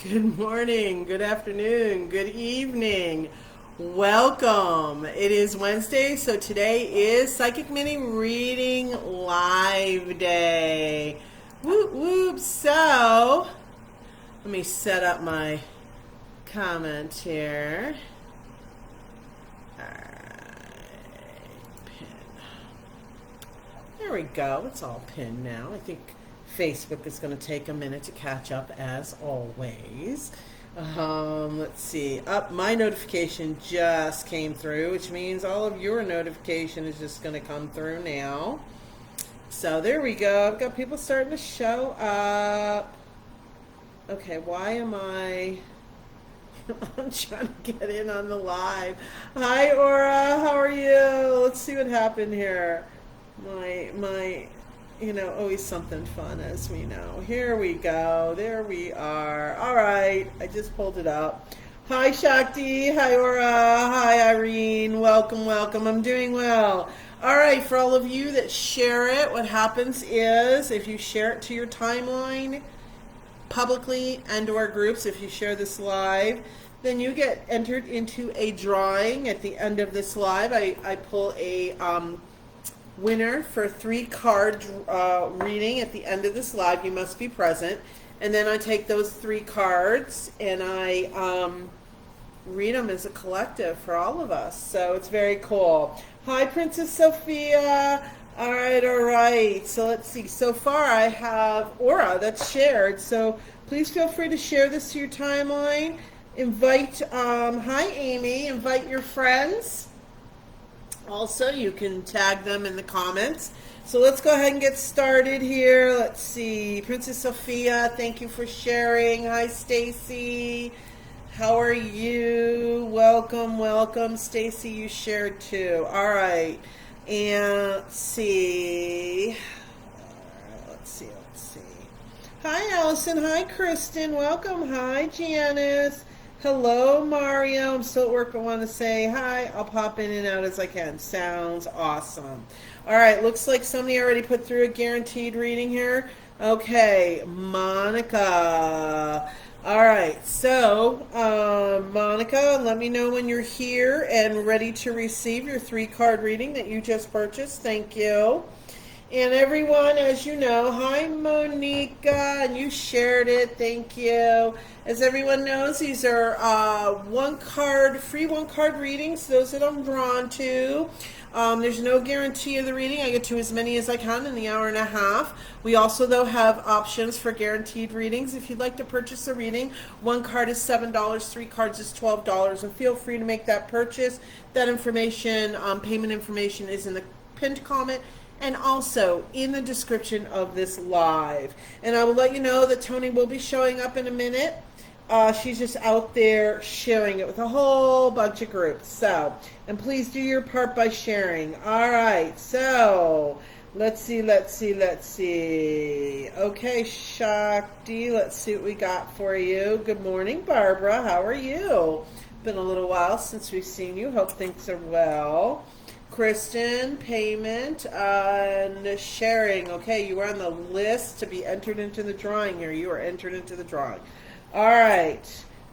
Good morning, good afternoon, good evening. Welcome. It is Wednesday, so today is Psychic Mini Reading Live Day. Whoop whoop. So, let me set up my comment here. Pin. There we go. It's all pinned now. I think Facebook is going to take a minute to catch up as always. Let's see. My notification just came through, which means all of your notification is just going to come through now. So there we go. I've got people starting to show up. Okay, why am I... I'm trying to get in on the live. Hi, Aura. How are you? Let's see what happened here. Always something fun, as we know. Here we go. There we are. All right. I just pulled it up. Hi, Shakti. Hi, Aura. Hi, Irene. Welcome, welcome. I'm doing well. All right. For all of you that share it, what happens is if you share it to your timeline publicly and or groups, if you share this live, then you get entered into a drawing at the end of this live. I pull a winner for a 3-card reading at the end of this live. You must be present. And then I take those 3 cards and I read them as a collective for all of us. So it's very cool. Hi, Princess Sophia. All right. So let's see. So far I have Aura that's shared. So please feel free to share this to your timeline. Invite, hi, Amy. Invite your friends. Also, you can tag them in the comments. So let's go ahead and get started here. Let's see. Princess Sophia, thank you for sharing. Hi, Stacy. How are you? Welcome, welcome. Stacy, you shared too. All right. And let's see. Let's see. Hi, Allison. Hi, Kristen. Welcome. Hi, Janice. Hello, Mario. I'm still at work. I want to say hi. I'll pop in and out as I can. Sounds awesome. All right. Looks like somebody already put through a guaranteed reading here. Okay. Monica. All right. So, Monica, let me know when you're here and ready to receive your 3-card reading that you just purchased. Thank you. And everyone, as you know, hi, Monica, and you shared it. Thank you. As everyone knows, these are free 1-card readings, those that I'm drawn to. There's no guarantee of the reading. I get to as many as I can in the hour and a half. We also, though, have options for guaranteed readings. If you'd like to purchase a reading, 1 card is $7, 3 cards is $12, and feel free to make that purchase. That information, payment information, is in the pinned comment and also in the description of this live. And I will let you know that Tony will be showing up in a minute. She's just out there sharing it with a whole bunch of groups. So, and please do your part by sharing. All right, so let's see. Okay, Shakti, let's see what we got for you. Good morning, Barbara. How are you? Been a little while since we've seen you. Hope things are well. Kristen, payment, and sharing. Okay, you are on the list to be entered into the drawing here. You are entered into the drawing. All right.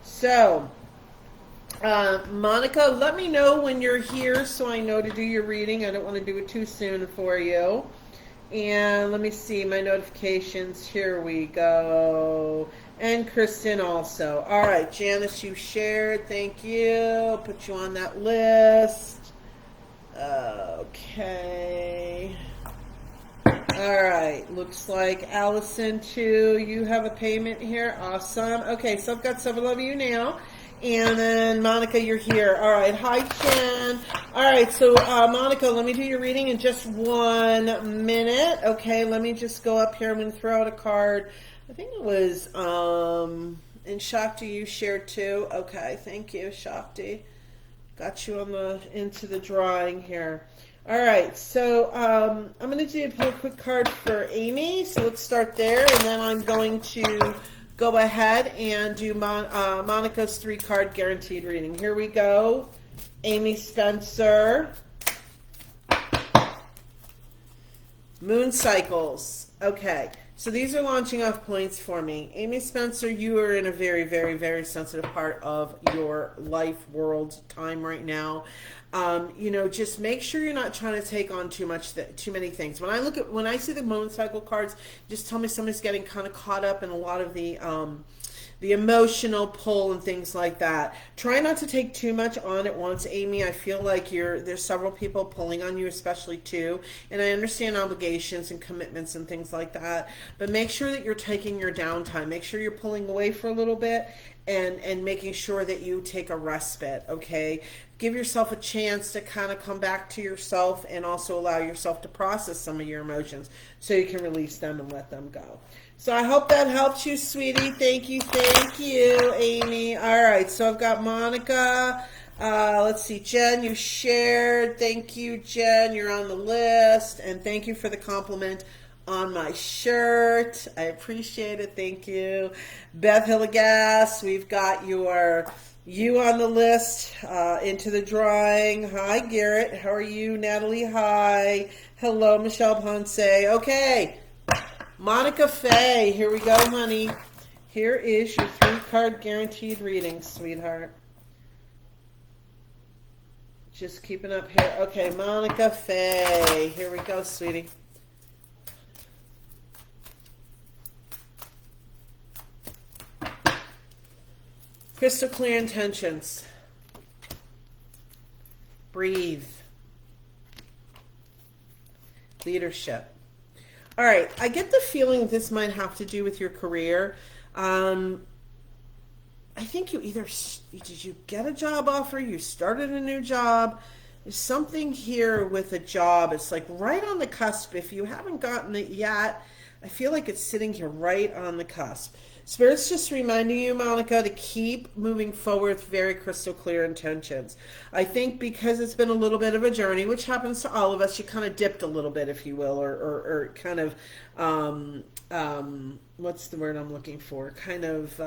So, Monica, let me know when you're here so I know to do your reading. I don't want to do it too soon for you. And let me see my notifications. Here we go. And Kristen also. All right, Janice, you shared. Thank you. I'll put you on that list. Okay. All right. Looks like Allison, too. You have a payment here. Awesome. Okay, so I've got several of you now. And then, Monica, you're here. All right. Hi, Jen. All right, so, Monica, let me do your reading in just 1 minute. Okay, let me just go up here. I'm going to throw out a card. I think it was, and Shakti, you shared, too. Okay, thank you, Shakti. Got you into the drawing here. All right, so I'm going to do a quick card for Amy. So let's start there, and then I'm going to go ahead and do Monica's 3-card guaranteed reading. Here we go. Amy Spencer. Moon cycles. Okay. So these are launching off points for me. Amy Spencer, you are in a very, very, very sensitive part of your life, world, time right now. You know, just make sure you're not trying to take on too many things. When I see the moon cycle cards, just tell me somebody's getting kind of caught up in a lot of the emotional pull and things like that. Try not to take too much on at once, Amy. I feel like there's several people pulling on you, especially too. And I understand obligations and commitments and things like that. But make sure that you're taking your downtime. Make sure you're pulling away for a little bit and making sure that you take a respite, okay? Give yourself a chance to kind of come back to yourself and also allow yourself to process some of your emotions so you can release them and let them go. So I hope that helps you, sweetie. Thank you, Amy. All right, so I've got Monica. Let's see, Jen, you shared. Thank you, Jen. You're on the list. And thank you for the compliment on my shirt. I appreciate it. Thank you. Beth Hillegas, we've got you on the list, into the drawing. Hi, Garrett. How are you? Natalie, hi. Hello, Michelle Ponce. Okay. Monica Faye, here we go, honey. Here is your 3-card guaranteed reading, sweetheart. Just keeping up here. Okay, Monica Faye. Here we go, sweetie. Crystal clear intentions. Breathe. Leadership. All right, I get the feeling this might have to do with your career. I think did you get a job offer? You started a new job. There's something here with a job. It's like right on the cusp. If you haven't gotten it yet, I feel like it's sitting here right on the cusp. Spirit's just reminding you, Monica, to keep moving forward with very crystal clear intentions. I think because it's been a little bit of a journey, which happens to all of us, you kind of dipped a little bit, if you will, or kind of, what's the word I'm looking for? Kind of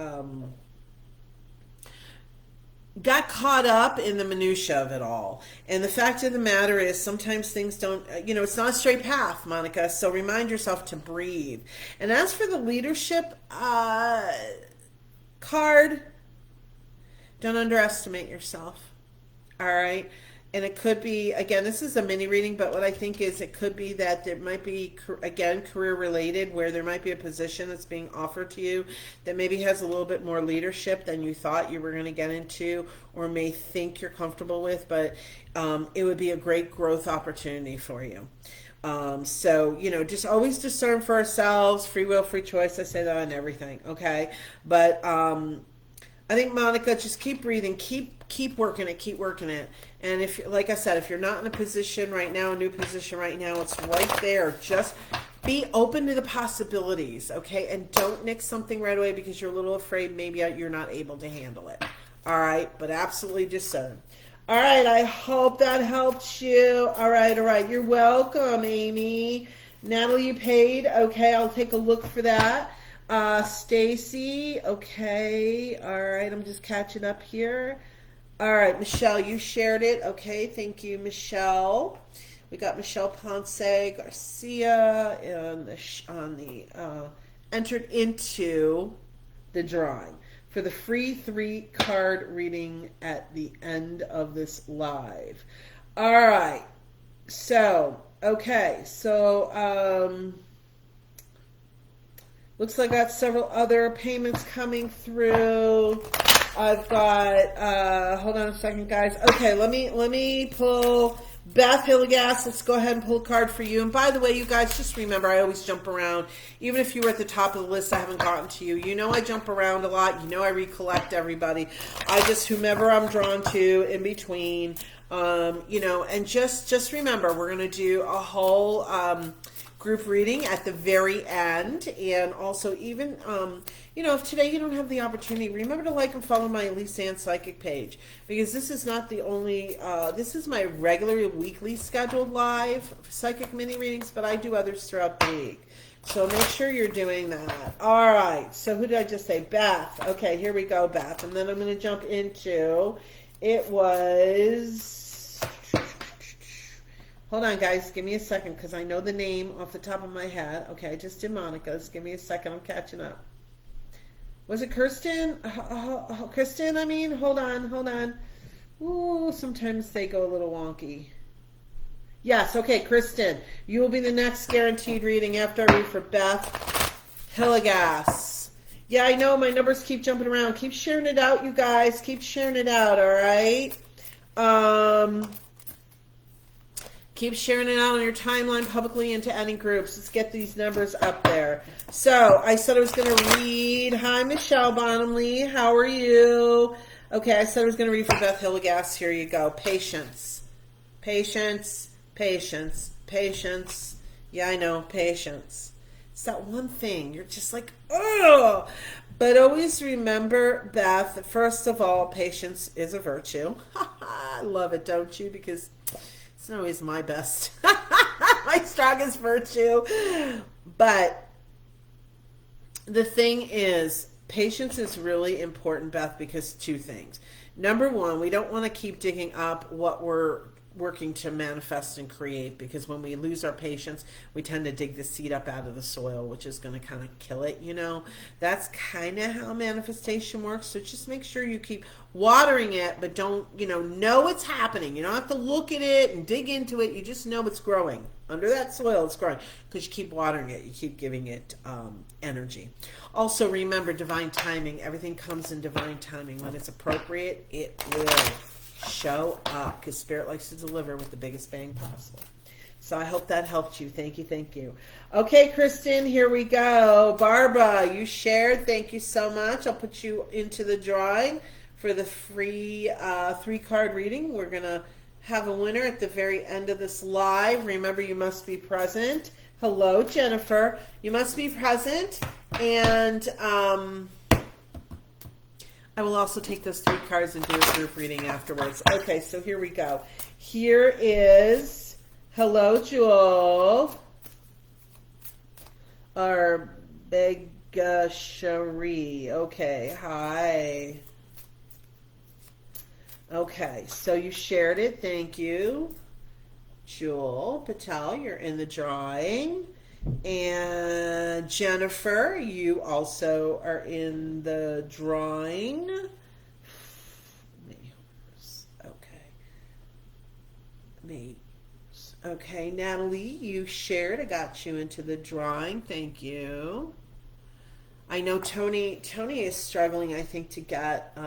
got caught up in the minutia of it all. And the fact of the matter is sometimes things don't, it's not a straight path, Monica. So remind yourself to breathe. And as for the leadership card, don't underestimate yourself. All right. And it could be, again, this is a mini reading, but what I think is it could be that there might be, again, career related, where there might be a position that's being offered to you that maybe has a little bit more leadership than you thought you were going to get into or may think you're comfortable with, but it would be a great growth opportunity for you. So, just always discern for ourselves, free will, free choice. I say that on everything. Okay. But, I think, Monica, just keep breathing, keep working it. And if, like I said, if you're not in a position right now, a new position right now, it's right there. Just be open to the possibilities, okay? And don't nix something right away because you're a little afraid maybe you're not able to handle it. All right, but absolutely discern. All right, I hope that helped you. All right. You're welcome, Amy. Natalie, you paid. Okay, I'll take a look for that. Stacy, okay. All right, I'm just catching up here. All right, Michelle, you shared it. Okay, thank you, Michelle. We got Michelle Ponce Garcia entered into the drawing for the free 3-card reading at the end of this live. All right, so, okay, so, looks like I got several other payments coming through. I've got, hold on a second, guys. Okay, let me pull Beth Hillegas. Let's go ahead and pull a card for you. And by the way, you guys, just remember, I always jump around. Even if you were at the top of the list, I haven't gotten to you. You know I jump around a lot. You know I recollect everybody. I just, whomever I'm drawn to in between, and just remember, we're going to do a whole group reading at the very end. And also, even, if today you don't have the opportunity, remember to like and follow my Elyse Ann Psychic page, because this is not the only, this is my regular weekly scheduled live psychic mini readings, but I do others throughout the week. So make sure you're doing that. All right. So who did I just say? Beth. Okay, here we go, Beth. And then I'm going to jump into, it was, Hold on, guys. Give me a second because I know the name off the top of my head. Okay, I just did Monica's. Give me a second. I'm catching up. Was it Kirsten? Kristen, I mean? Hold on. Ooh, sometimes they go a little wonky. Yes, okay, Kristen. You will be the next guaranteed reading after I read for Beth Hilligas. Yeah, I know my numbers keep jumping around. Keep sharing it out, you guys. Keep sharing it out, all right? Keep sharing it out on your timeline publicly into any groups. Let's get these numbers up there. So I said I was going to read. Hi, Michelle Bonhamley. How are you? Okay, I said I was going to read for Beth Hilligas. Here you go. Patience. Patience. Patience. Patience. Yeah, I know. Patience. It's that one thing. You're just like, oh. But always remember, Beth, first of all, patience is a virtue. I love it, don't you? Because it's not always my best, my strongest virtue. But the thing is, patience is really important, Beth, because two things. Number one, we don't want to keep digging up what we're working to manifest and create, because when we lose our patience, we tend to dig the seed up out of the soil, which is going to kind of kill it, you know. That's kind of how manifestation works. So just make sure you keep watering it, but don't, know it's happening. You don't have to look at it and dig into it. You just know it's growing. Under that soil, it's growing because you keep watering it. You keep giving it energy. Also, remember divine timing. Everything comes in divine timing. When it's appropriate, it will show up, because Spirit likes to deliver with the biggest bang possible. So I hope that helped you. Thank you. Okay, Kristen, here we go. Barbara, you shared. Thank you so much. I'll put you into the drawing for the free 3-card reading. We're going to have a winner at the very end of this live. Remember, you must be present. Hello, Jennifer. You must be present. And I will also take those 3 cards and do a group reading afterwards. Okay, so here we go. Here is, hello, Jewel. Arbega Cherie. Okay, hi. Okay, so you shared it. Thank you. Jewel Patel, you're in the drawing. And Jennifer, you also are in the drawing. Okay, Natalie, you shared. I got you into the drawing. Thank you. I know Tony is struggling, I think, to get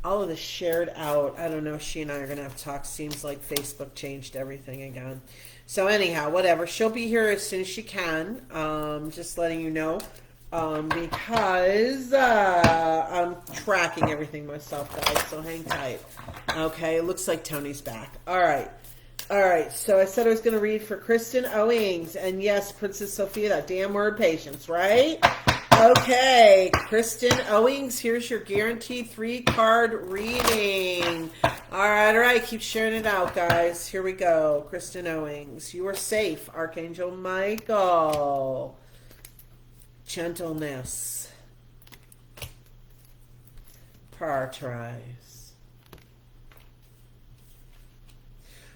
all of the shared out. I don't know. She and I are going to have to talk. Seems like Facebook changed everything again. So anyhow, whatever. She'll be here as soon as she can. Just letting you know. Because I'm tracking everything myself, guys. So hang tight. Okay, it looks like Tony's back. All right. So I said I was going to read for Kristen Owings. And yes, Princess Sophia, that damn word, patience, right? Okay, Kristen Owings, here's your guaranteed 3-card reading. All right. Keep sharing it out, guys. Here we go. Kristen Owings, you are safe. Archangel Michael. Gentleness. Prioritize.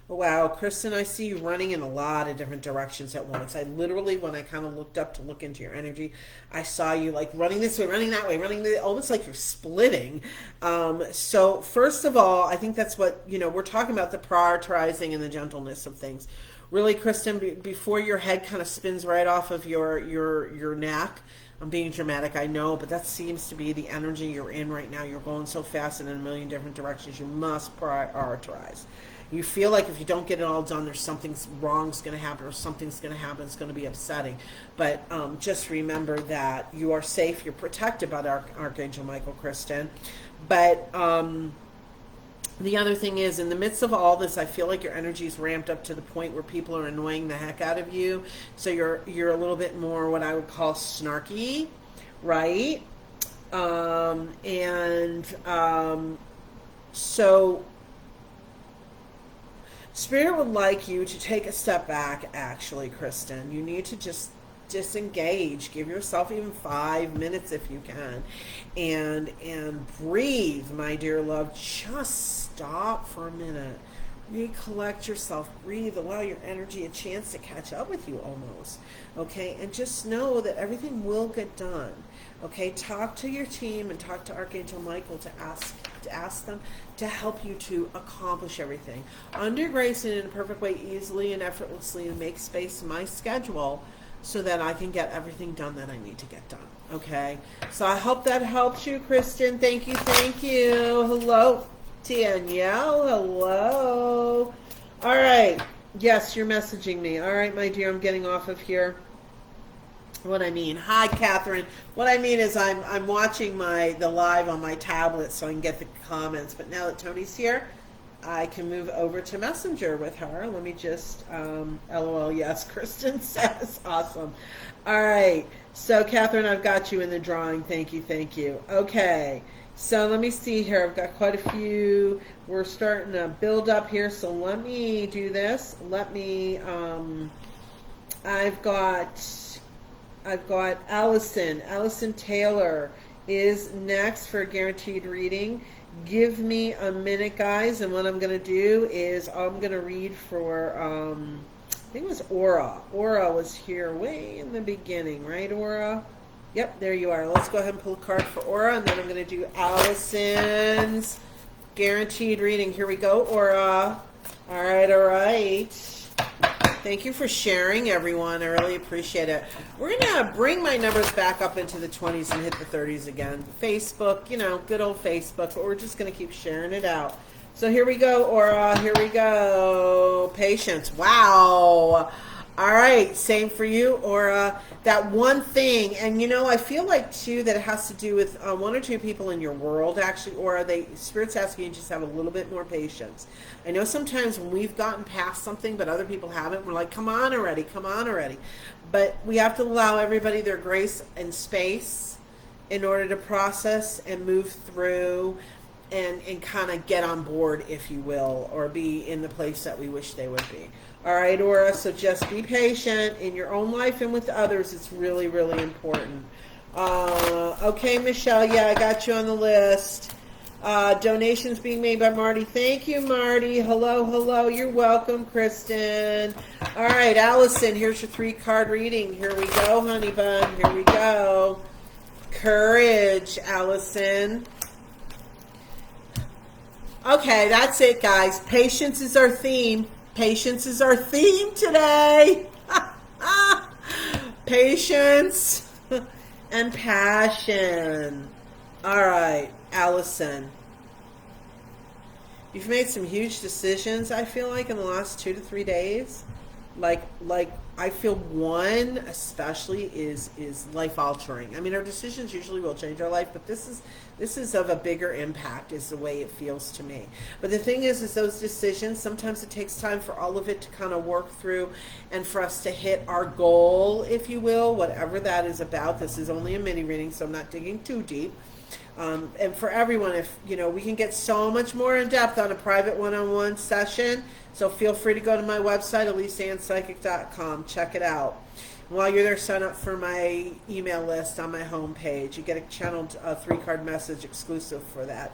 Wow, Kristen, I see you running in a lot of different directions at once. I literally, when I kind of looked up to look into your energy, I saw you like running this way, running that way, almost like you're splitting. So first of all, I think that's what, we're talking about, the prioritizing and the gentleness of things. Really, Kristen, before your head kind of spins right off of your neck, I'm being dramatic, I know, but that seems to be the energy you're in right now. You're going so fast in a million different directions. You must prioritize. You feel like if you don't get it all done, there's something wrong's going to happen, or something's going to happen. It's going to be upsetting. But just remember that you are safe. You're protected by Archangel Michael, Kristen. But the other thing is, in the midst of all this, I feel like your energy is ramped up to the point where people are annoying the heck out of you. So you're a little bit more what I would call snarky, right? So Spirit would like you to take a step back, actually, Kristen. You need to just disengage. Give yourself even 5 minutes if you can. And breathe, my dear love. Just stop for a minute. recollect yourself, breathe, allow your energy a chance to catch up with you almost. Okay, and just know that everything will get done. Okay, talk to your team and talk to Archangel Michael to ask them to help you to accomplish everything. Under grace and in a perfect way, easily and effortlessly, and make space in my schedule so that I can get everything done that I need to get done. Okay, so I hope that helps you, Kristen. Thank you, thank you. Hello, Danielle. Hello. All right. Yes, you're messaging me. All right, my dear, I'm getting off of here. What I mean, hi Catherine. What I mean is I'm watching the live on my tablet so I can get the comments. But now that Tony's here, I can move over to Messenger with her. Let me just LOL. Yes, Kristen says awesome. All right. So Catherine, I've got you in the drawing. Thank you, thank you. Okay. So let me see here. I've got quite a few. We're starting to build up here. So let me do this. Let me. I've got Allison. Allison Taylor is next for a guaranteed reading. Give me a minute, guys, and what I'm going to do is I'm going to read for, I think it was Aura. Aura was here way in the beginning, right, Aura? Yep, there you are. Let's go ahead and pull a card for Aura, and then I'm going to do Allison's guaranteed reading. Here we go, Aura. All right, all right. Thank you for sharing, everyone. I really appreciate it. We're going to bring my numbers back up into the 20s and hit the 30s again. Facebook, you know, good old Facebook, but we're just going to keep sharing it out. So here we go, Aura. Here we go. Patience. Wow. All right. Same for you, Aura. That one thing, and you know, I feel like, too, that it has to do with one or two people in your world, actually, Aura. Spirit's asking you to just have a little bit more patience. I know sometimes when we've gotten past something, but other people haven't, we're like, come on already, come on already. But we have to allow everybody their grace and space in order to process and move through and kind of get on board, if you will, or be in the place that we wish they would be. All right, Aura, so just be patient in your own life and with others. It's really, really important. Okay, Michelle, yeah, I got you on the list. Donations being made by Marty. Thank you, Marty. Hello, hello. You're welcome, Kristen. All right, Allison, here's your 3-card reading. Here we go, honey bun. Here we go. Courage, Allison. Okay, that's it, guys. Patience is our theme. Patience is our theme today. Patience and passion. All right, Allison. You've made some huge decisions, I feel like, in the last 2 to 3 days. Like I feel one especially is life altering. I mean, our decisions usually will change our life, but this is of a bigger impact, is the way it feels to me. But the thing is those decisions, sometimes it takes time for all of it to kind of work through and for us to hit our goal, if you will, whatever that is about. This is only a mini reading, so I'm not digging too deep. And for everyone, if you know, we can get so much more in depth on a private one-on-one session. So feel free to go to my website, ElyseAnnPsychic.com. Check it out. While you're there, sign up for my email list on my homepage. You get a channeled 3-card message exclusive for that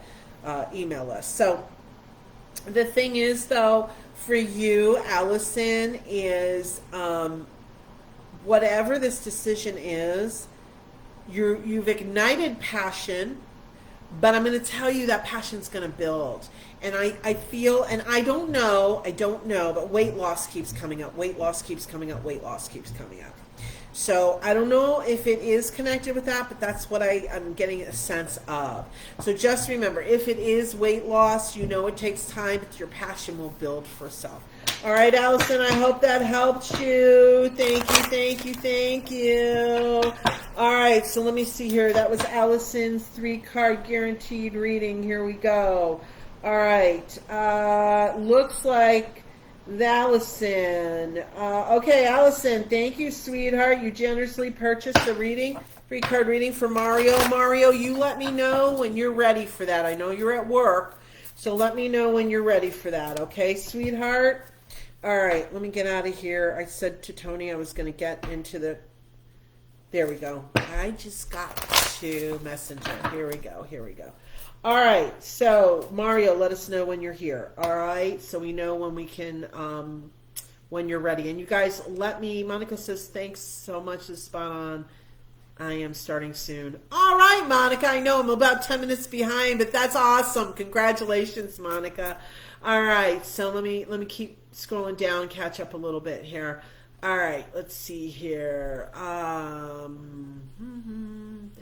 email list. So the thing is, though, for you, Allison, is whatever this decision is, you've ignited passion. But I'm going to tell you that passion's going to build. And I feel, and I don't know, but weight loss keeps coming up. Weight loss keeps coming up. Weight loss keeps coming up. So I don't know if it is connected with that, but that's what I'm getting a sense of. So just remember, if it is weight loss, you know it takes time, but your passion will build for self. All right, Allison, I hope that helped you. Thank you, thank you, thank you. All right, so let me see here. That was Allison's 3-card guaranteed reading. Here we go. All right. Looks like Allison. Okay, Allison, thank you, sweetheart. You generously purchased the reading, 3-card reading for Mario. Mario, you let me know when you're ready for that. I know you're at work, so let me know when you're ready for that. Okay, sweetheart? All right, let me get out of here. I said to Tony I was going to get into the There we go. I just got to Messenger. Here we go. Here we go. All right. So Mario, let us know when you're here. All right. So we know when we can, when you're ready. And you guys, let me. Monica says thanks so much. It's spot on. I am starting soon. All right, Monica. I know I'm about 10 minutes behind, but that's awesome. Congratulations, Monica. All right. So let me keep scrolling down, catch up a little bit here. All right, let's see here.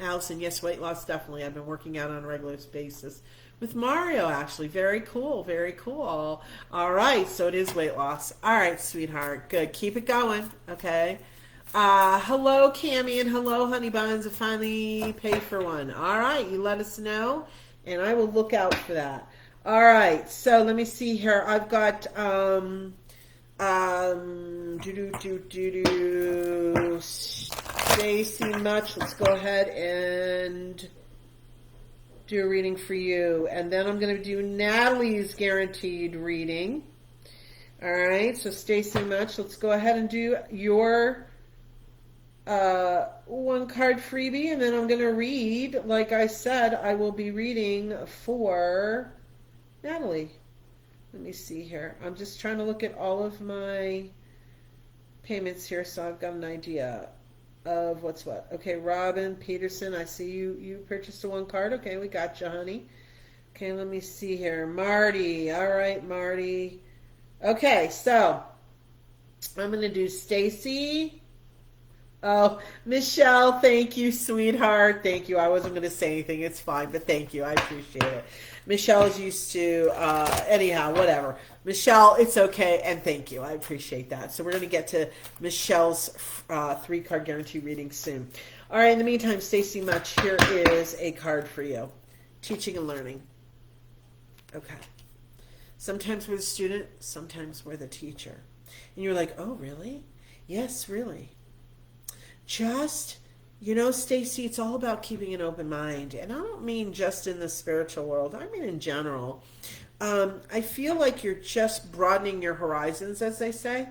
Allison, yes, weight loss, definitely. I've been working out on a regular basis with Mario, actually. Very cool, very cool. All right, so it is weight loss. All right, sweetheart, good. Keep it going, okay? Hello, Cammie, and hello, Honey Buns. I finally paid for one. All right, you let us know, and I will look out for that. All right, so let me see here. I've got... Stacy Much, let's go ahead and do a reading for you. And then I'm going to do Natalie's guaranteed reading. All right, so Stacy Much, let's go ahead and do your one card freebie. And then I'm going to read, like I said, I will be reading for Natalie. Let me see here. I'm just trying to look at all of my payments here so I've got an idea of what's what. Okay, Robin Peterson, I see you purchased a one card. Okay, we got you, honey. Okay, let me see here. Marty. All right, Marty. Okay, so I'm going to do Stacy. Oh, Michelle, thank you, sweetheart. Thank you. I wasn't going to say anything. It's fine, but thank you. I appreciate it. Michelle is used to, anyhow, whatever. Michelle, it's okay, and thank you. I appreciate that. So we're going to get to Michelle's 3-card guarantee reading soon. All right, in the meantime, Stacy Much, here is a card for you. Teaching and learning. Okay. Sometimes we're the student, sometimes we're the teacher. And you're like, oh, really? Yes, really. Just, Stacy, it's all about keeping an open mind. And I don't mean just in the spiritual world. I mean in general. I feel like you're just broadening your horizons, as they say.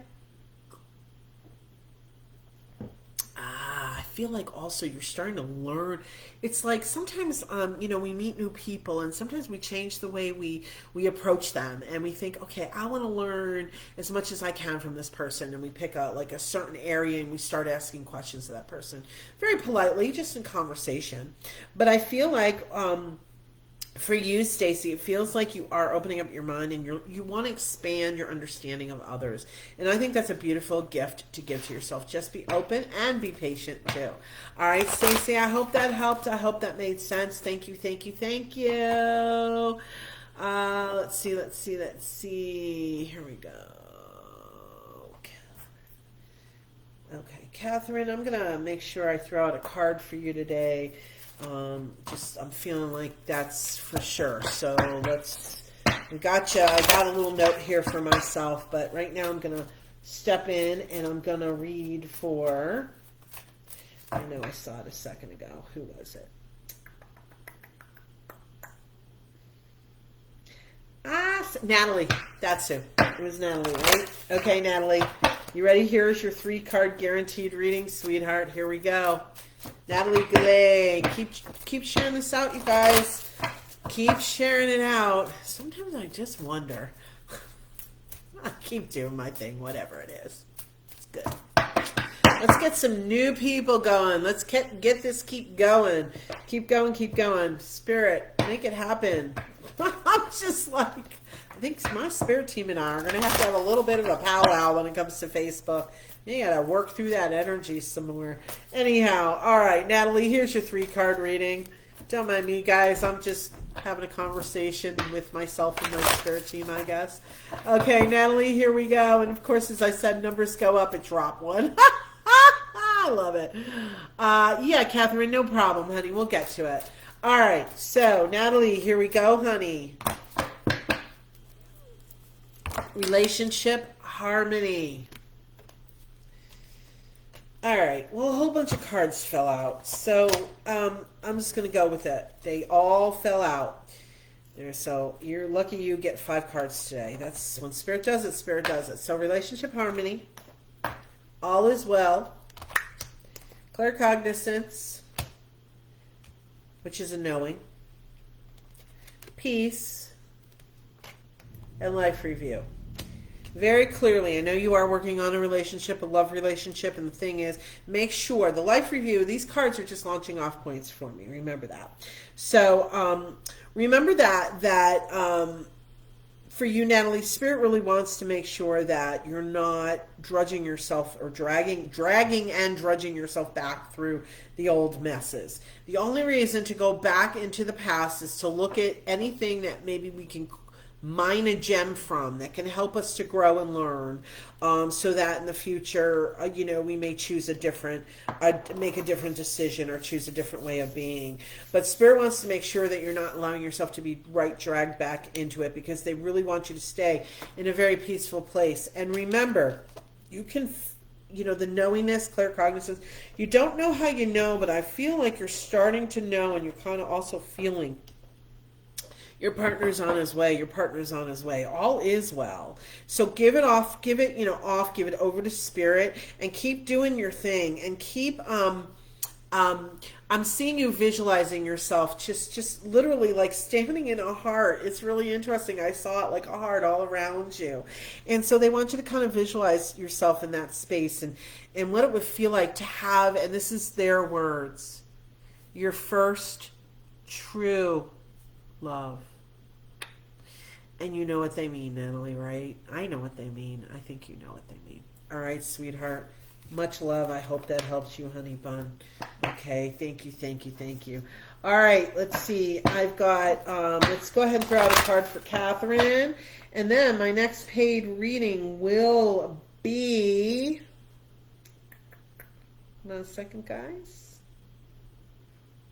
I feel like also you're starting to learn. It's like sometimes, we meet new people and sometimes we change the way we approach them and we think, okay, I want to learn as much as I can from this person, and we pick a certain area and we start asking questions to that person very politely, just in conversation. But I feel like, for you, Stacy, it feels like you are opening up your mind and you want to expand your understanding of others. And I think that's a beautiful gift to give to yourself. Just be open and be patient too. All right, Stacy, I hope that helped. I hope that made sense. Thank you, thank you, thank you. Let's see. Here we go. Okay, Catherine, I'm going to make sure I throw out a card for you today. I'm feeling like that's for sure. So we got you. I got a little note here for myself, but right now I'm going to step in and I'm going to read for, I know I saw it a second ago. Who was it? Natalie. That's who. It was Natalie, right? Okay, Natalie. You ready? Here's your 3-card guaranteed reading, sweetheart. Here we go. Natalie Goulet, keep sharing this out, you guys. Keep sharing it out. Sometimes I just wonder. I keep doing my thing, whatever it is. It's good. Let's get some new people going. Let's get this, keep going. Keep going, keep going. Spirit, make it happen. I'm just like, I think my spirit team and I are going to have a little bit of a powwow when it comes to Facebook. You got to work through that energy somewhere. Anyhow, all right, Natalie, here's your 3-card reading. Don't mind me, guys. I'm just having a conversation with myself and my spirit team, I guess. Okay, Natalie, here we go. And, of course, as I said, numbers go up and drop one. I love it. Yeah, Catherine, no problem, honey. We'll get to it. All right, so, Natalie, here we go, honey. Relationship harmony. All right, well, a whole bunch of cards fell out, so I'm just going to go with it. They all fell out. There, so you're lucky you get 5 cards today. That's when Spirit does it, Spirit does it. So relationship harmony, all is well, claircognizance, which is a knowing, peace, and life review. Very clearly, I know you are working on a relationship, a love relationship, and the thing is, make sure the life review, these cards are just launching off points for me. Remember that. So remember that for you, Natalie, Spirit really wants to make sure that you're not drudging yourself or dragging and drudging yourself back through the old messes. The only reason to go back into the past is to look at anything that maybe we can mine a gem from that can help us to grow and learn, so that in the future, we may choose make a different decision or choose a different way of being. But Spirit wants to make sure that you're not allowing yourself to be dragged back into it, because they really want you to stay in a very peaceful place. And remember, you can, the knowingness, claircognizance, you don't know how you know, but I feel like you're starting to know, and you're kind of also feeling your partner's on his way. Your partner's on his way. All is well. So give it off. Give it, give it over to Spirit, and keep doing your thing. And keep. I'm seeing you visualizing yourself, just literally like standing in a heart. It's really interesting. I saw it like a heart all around you, and so they want you to kind of visualize yourself in that space and what it would feel like to have. And this is their words: your first true love. And you know what they mean, Natalie, right? I know what they mean. I think you know what they mean. All right, sweetheart. Much love. I hope that helps you, honey bun. Okay, thank you. All right, let's see. I've got, let's go ahead and throw out a card for Catherine. And then my next paid reading will be, hold on a second, guys.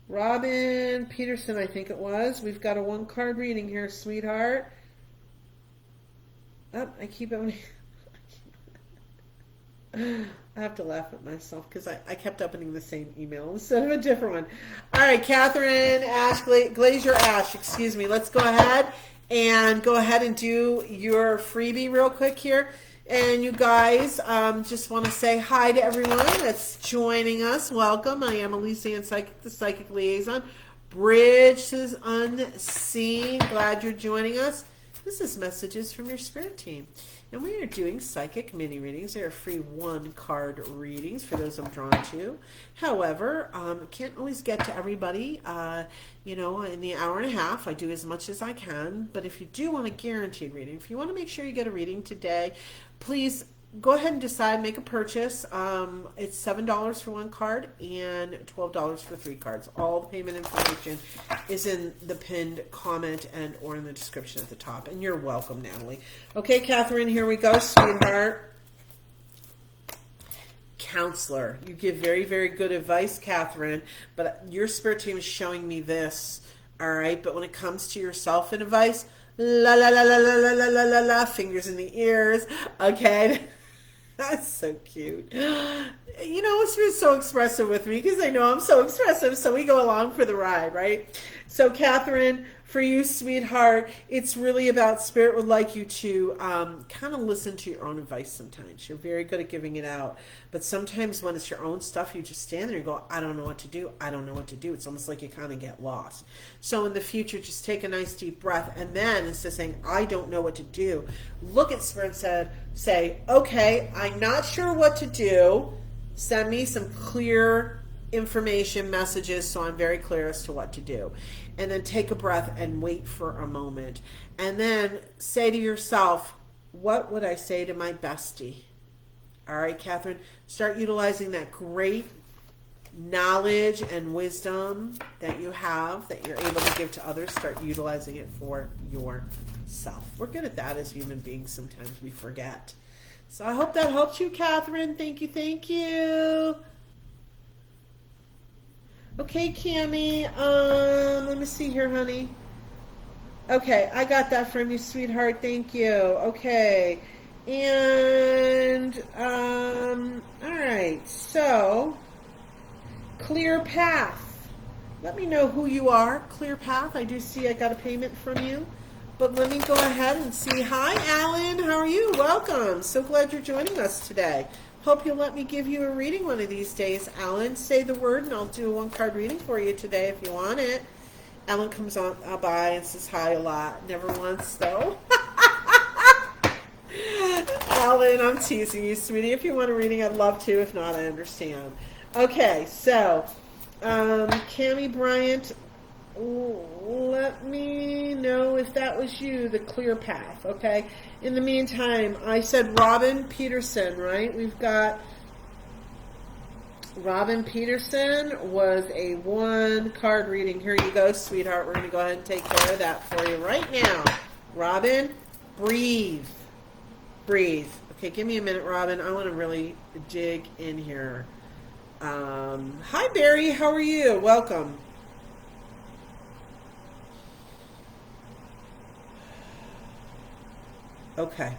Robin Peterson, I think it was. We've got a 1-card reading here, sweetheart. Oh, I keep opening. I have to laugh at myself because I kept opening the same email instead of a different one. All right, Catherine Glazier Ash, excuse me. Let's go ahead and do your freebie real quick here. And you guys, just want to say hi to everyone that's joining us. Welcome. I am Elyse Ann Psychic, the Psychic Liaison. Bridge is unseen. Glad you're joining us. This is messages from your spirit team. And we are doing psychic mini readings. They are free 1-card readings for those I'm drawn to. However, can't always get to everybody. In the hour and a half, I do as much as I can. But if you do want a guaranteed reading, if you want to make sure you get a reading today, please go ahead and decide, make a purchase. It's $7 for 1 card and $12 for 3 cards. All the payment information is in the pinned comment and or in the description at the top. And you're welcome, Natalie. Okay, Catherine, here we go, sweetheart. Counselor. You give very, very good advice, Catherine, but your spirit team is showing me this, all right? But when it comes to yourself and advice, la la la la la la la la la, fingers in the ears, okay? That's so cute. It's been so expressive with me because I know I'm so expressive, so we go along for the ride, right? So, Catherine, for you, sweetheart, it's really about Spirit would like you to kind of listen to your own advice sometimes. You're very good at giving it out, but sometimes when it's your own stuff, you just stand there and go, I don't know what to do. I don't know what to do. It's almost like you kind of get lost. So in the future, just take a nice deep breath, and then instead of saying, I don't know what to do, look at Spirit and say, okay, I'm not sure what to do. Send me some clear information, messages, so I'm very clear as to what to do. And then take a breath and wait for a moment. And then say to yourself, what would I say to my bestie? All right, Catherine, start utilizing that great knowledge and wisdom that you have, that you're able to give to others. Start utilizing it for yourself. We're good at that as human beings. Sometimes we forget. So I hope that helps you, Catherine. Thank you, thank you. Okay, Cammie, let me see here, honey. Okay, I got that from you, sweetheart. Thank you. Okay, and, all right, so, Clear Path. Let me know who you are, Clear Path. I do see I got a payment from you, but let me go ahead and see. Hi, Alan. How are you? Welcome. So glad you're joining us today. Hope you'll let me give you a reading one of these days. Alan, say the word and I'll do a 1-card reading for you today if you want it. Alan comes on by and says hi a lot. Never once, though. Alan, I'm teasing you, sweetie. If you want a reading, I'd love to. If not, I understand. Okay, so, Cammie Bryant, let me know if that was you, the clear path, okay? In the meantime, I said Robin Peterson, right? We've got Robin Peterson was a 1-card reading. Here you go, sweetheart. We're going to go ahead and take care of that for you right now. Robin, breathe. Breathe. Okay, give me a minute, Robin. I want to really dig in here. Hi, Barry. How are you? Welcome. Okay.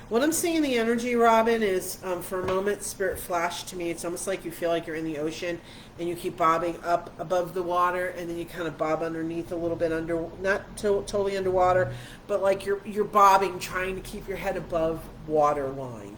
What I'm seeing in the energy, Robin, is for a moment, Spirit flashed to me. It's almost like you feel like you're in the ocean and you keep bobbing up above the water, and then you kind of bob underneath a little bit under, not totally underwater, but like you're bobbing, trying to keep your head above water line.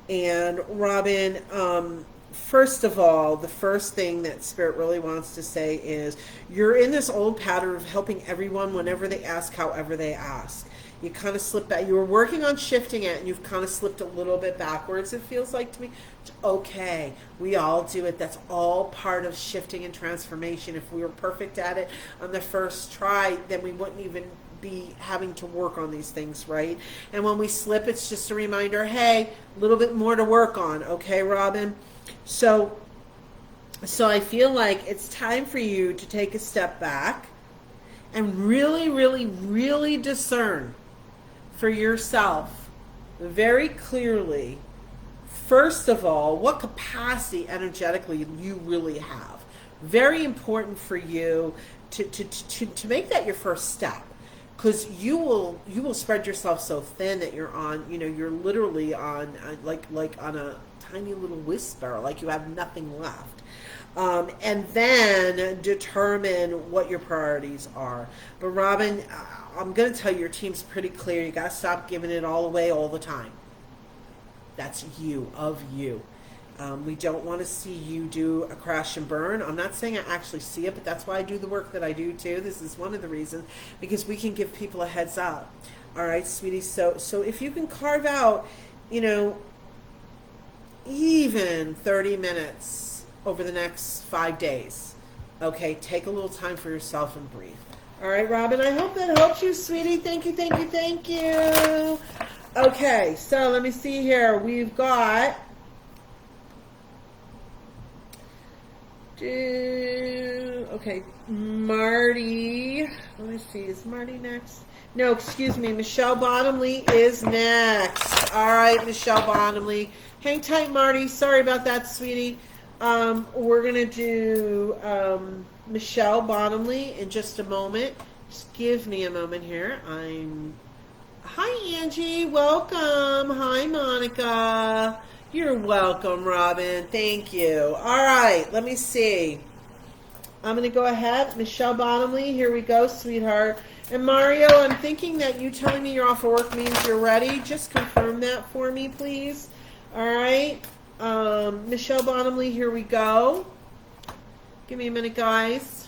And Robin, first of all, the first thing that Spirit really wants to say is you're in this old pattern of helping everyone whenever they ask, however they ask. You kind of slip back. You were working on shifting it, and you've kind of slipped a little bit backwards, it feels like to me. It's okay. We all do it. That's all part of shifting and transformation. If we were perfect at it on the first try, then we wouldn't even be having to work on these things, right? And when we slip, it's just a reminder, hey, a little bit more to work on. Okay, Robin? So I feel like it's time for you to take a step back and really, really, really discern for yourself very clearly, first of all, what capacity energetically you really have. Very important for you to make that your first step, because you will spread yourself so thin that you're on, you're literally on like on a tiny little whisper, like you have nothing left. And then determine what your priorities are. But Robin, I'm going to tell you, your team's pretty clear. You got to stop giving it all away all the time. That's you, of you. We don't want to see you do a crash and burn. I'm not saying I actually see it, but that's why I do the work that I do too. This is one of the reasons, because we can give people a heads up. All right, sweetie. So if you can carve out, even 30 minutes over the next 5 days, okay, take a little time for yourself and breathe. All right, Robin, I hope that helps you, sweetie. Thank you, thank you, thank you. Okay, so let me see here. We've got Marty. Let me see. Is Marty next? No, excuse me. Michelle Bottomley is next. All right, Michelle Bottomley. Hang tight, Marty. Sorry about that, sweetie. We're going to do Michelle Bottomley in just a moment. Just give me a moment here. Hi, Angie. Welcome. Hi, Monica. You're welcome, Robin. Thank you. All right. Let me see. I'm going to go ahead. Michelle Bottomley. Here we go, sweetheart. And Mario, I'm thinking that you telling me you're off of work means you're ready. Just confirm that for me, please. All right. Michelle Bottomley, here we go. Give me a minute, guys.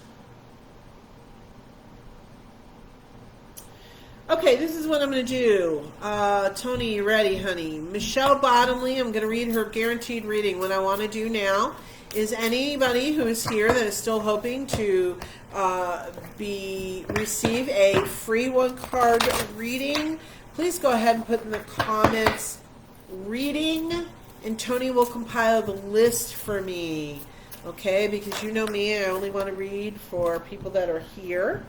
Okay, this is what I'm going to do. Tony, you ready, honey? Michelle Bottomley, I'm going to read her guaranteed reading. What I want to do now is anybody who is here that is still hoping to receive a free 1-card reading, please go ahead and put in the comments reading, and Tony will compile the list for me. Okay, because you know me, I only want to read for people that are here,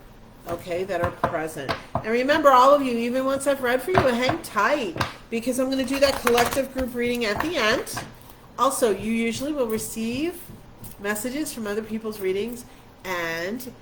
okay, that are present. And remember, all of you, even once I've read for you, hang tight, because I'm going to do that collective group reading at the end. Also, you usually will receive messages from other people's readings, and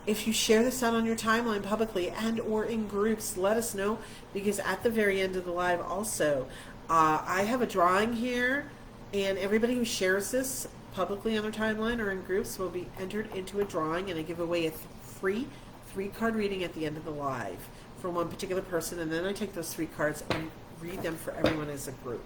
if you share this out on your timeline publicly and or in groups, let us know, because at the very end of the live also, I have a drawing here, and everybody who shares this publicly on their timeline or in groups will be entered into a drawing, and I give away a free 3-card reading at the end of the live for one particular person, and then I take those 3 cards and read them for everyone as a group.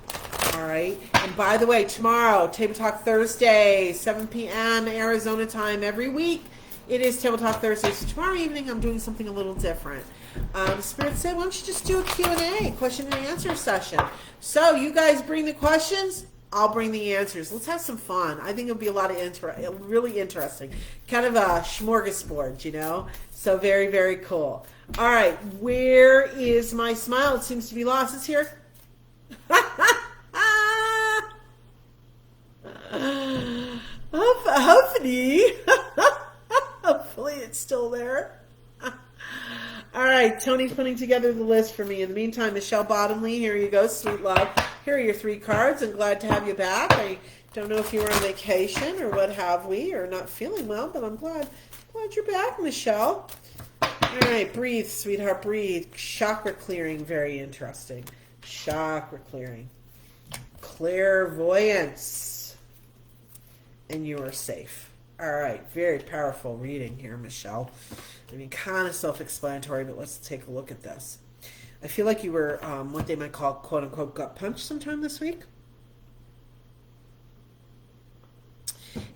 All right. And by the way, tomorrow, Table Talk Thursday, 7 p.m. Arizona time every week. It is Table Talk Thursday. So tomorrow evening, I'm doing something a little different. Spirit said, why don't you just do a Q&A, question and answer session? So you guys bring the questions, I'll bring the answers. Let's have some fun. I think it'll be a lot of really interesting. Kind of a smorgasbord, you know? So very, very cool. All right, where is my smile? It seems to be lost. It's here. Hopefully. Hopefully it's still there. All right, Tony's putting together the list for me. In the meantime, Michelle Bottomley, here you go, sweet love. Here are your 3 cards. I'm glad to have you back. I don't know if you were on vacation or what have we, or not feeling well, but I'm glad you're back, Michelle. All right, breathe, sweetheart, breathe. Chakra clearing, very interesting. Chakra clearing. Clairvoyance. And you are safe. All right, very powerful reading here, Michelle. I mean, kind of self-explanatory, but let's take a look at this. I feel like you were what they might call, quote-unquote, gut punched sometime this week.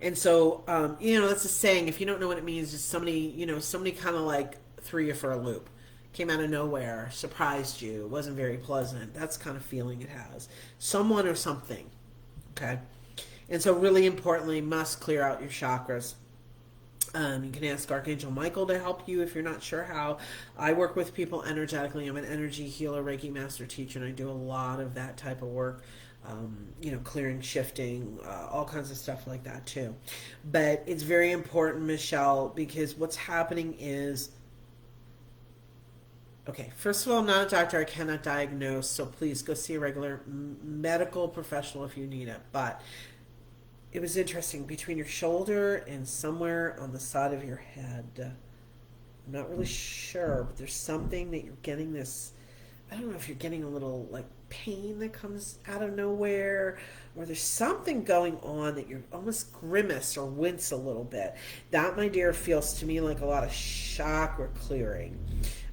And so, that's a saying. If you don't know what it means, just somebody kind of like threw you for a loop. Came out of nowhere, surprised you, wasn't very pleasant. That's the kind of feeling it has. Someone or something, okay? And so really importantly, must clear out your chakras. You can ask Archangel Michael to help you if you're not sure how. I work with people energetically. I'm an energy healer, Reiki master teacher, and I do a lot of that type of work. Clearing, shifting, all kinds of stuff like that too. But it's very important, Michelle, because what's happening is, okay, first of all, I'm not a doctor. I cannot diagnose, so please go see a regular medical professional if you need it. But it was interesting, between your shoulder and somewhere on the side of your head. I'm not really sure, but there's something that you're getting this, I don't know if you're getting a little like pain that comes out of nowhere, or there's something going on that you're almost grimace or wince a little bit. That, my dear, feels to me like a lot of chakra clearing.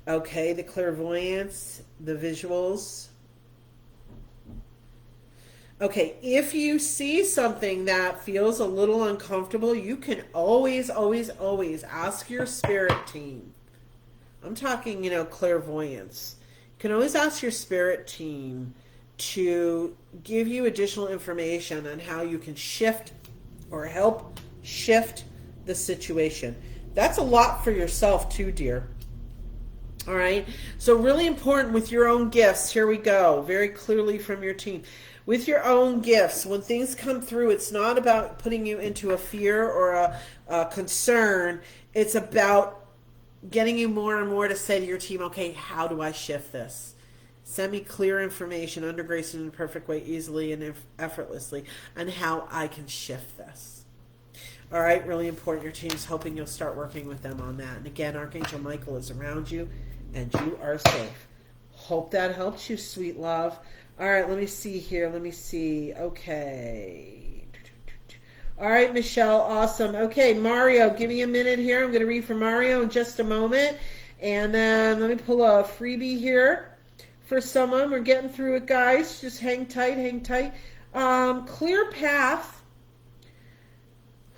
Okay, the clairvoyance, the visuals. Okay, if you see something that feels a little uncomfortable, you can always, always, always ask your spirit team. I'm talking, clairvoyance. You can always ask your spirit team to give you additional information on how you can shift or help shift the situation. That's a lot for yourself too, dear. All right, so really important with your own gifts. Here we go, very clearly from your team. With your own gifts, when things come through, it's not about putting you into a fear or a concern. It's about getting you more and more to say to your team, okay, how do I shift this? Send me clear information, under grace and in a perfect way, easily and effortlessly, on how I can shift this. All right, really important. Your team's hoping you'll start working with them on that. And again, Archangel Michael is around you, and you are safe. Hope that helps you, sweet love. All right, let me see here. Let me see. Okay. All right, Michelle, awesome. Okay, Mario, give me a minute here. I'm going to read for Mario in just a moment. And then let me pull a freebie here for someone. We're getting through it, guys. Just hang tight, hang tight. Clear path.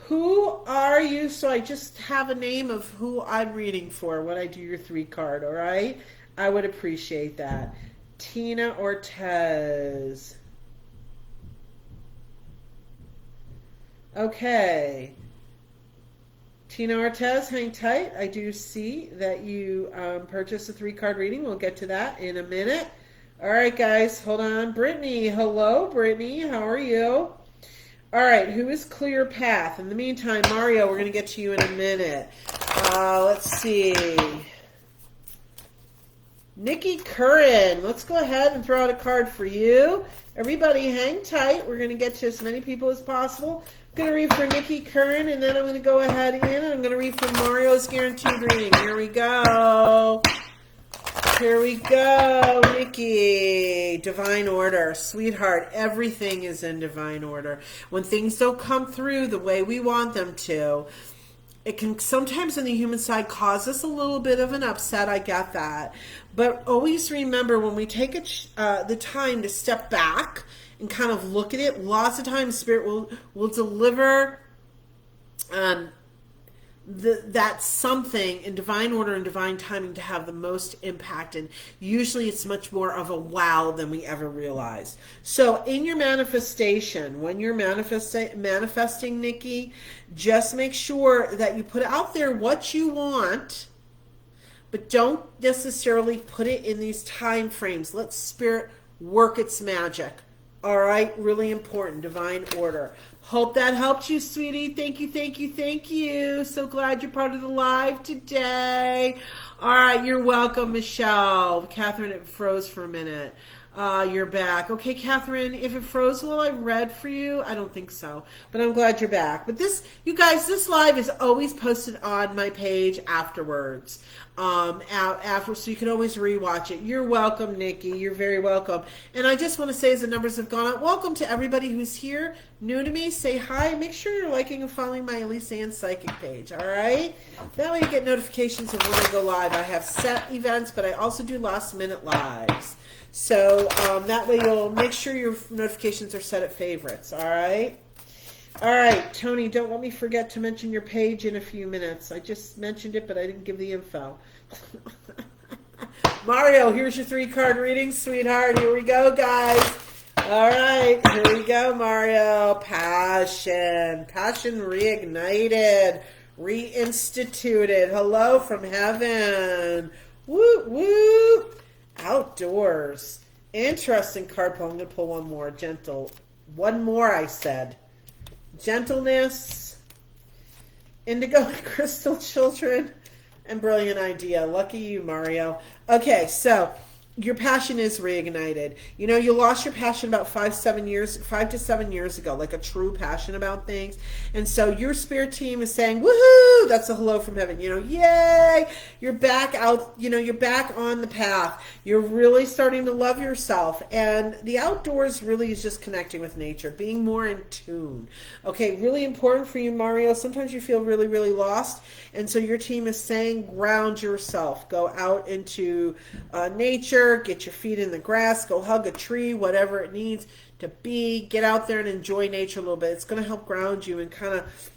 Who are you? So I just have a name of who I'm reading for when I do your 3 card, all right? I would appreciate that. Tina Ortez. Okay. Tina Ortez, hang tight. I do see that you purchased a 3 card reading. We'll get to that in a minute. All right, guys, hold on. Brittany, hello, Brittany. How are you? All right, who is Clear Path? In the meantime, Mario, we're going to get to you in a minute. Let's see. Nikki Curran, let's go ahead and throw out a card for you. Everybody hang tight. We're going to get to as many people as possible. I'm going to read for Nikki Curran, and then I'm going to go ahead in and I'm going to read for Mario's guaranteed reading. Here we go. Here we go, Nikki. Divine order. Sweetheart, everything is in divine order. When things don't come through the way we want them to, It can sometimes on the human side cause us a little bit of an upset. I get that. But always remember when we take the time to step back and kind of look at it, lots of times Spirit will deliver that something in divine order and divine timing to have the most impact, and usually it's much more of a wow than we ever realize. So in your manifestation, when you're manifesting, Nikki, just make sure that you put out there what you want, but don't necessarily put it in these time frames. Let Spirit work its magic. All right, really important, divine order. Hope that helped you, sweetie. Thank you, thank you, thank you. So glad you're part of the live today. All right, you're welcome, Michelle. Catherine, it froze for a minute. You're back. Okay, Catherine, if it froze while I read for you, I don't think so. But I'm glad you're back. But this, you guys, this live is always posted on my page afterwards. So you can always rewatch it. You're welcome, Nikki. You're very welcome. And I just want to say, as the numbers have gone up, welcome to everybody who's here, new to me. Say hi. Make sure you're liking and following my Elyse Ann Psychic page. All right. That way you get notifications of when I go live. I have set events, but I also do last minute lives. So that way you'll make sure your notifications are set at favorites. All right. All right, Tony, don't let me forget to mention your page in a few minutes. I just mentioned it, but I didn't give the info. Mario, here's your 3-card reading, sweetheart. Here we go, guys. All right, here we go, Mario. Passion. Passion reignited, reinstituted. Hello from heaven. Woo, woo. Outdoors. Interesting card pull. I'm going to pull one more. Gentle. One more, I said. Gentleness, indigo and crystal children, and brilliant idea. Lucky you, Mario. Okay, so your passion is reignited. You know, you lost your passion about 5 to 7 years ago, like a true passion about things. And so your spirit team is saying, woohoo, that's a hello from heaven. You know, yay, you're back out, you know, you're back on the path. You're really starting to love yourself. And the outdoors really is just connecting with nature, being more in tune. Okay, really important for you, Mario. Sometimes you feel really, really lost. And so your team is saying, ground yourself. Go out into nature. Get your feet in the grass, go hug a tree, whatever it needs to be. Get out there and enjoy nature a little bit. It's going to help ground you and kind of,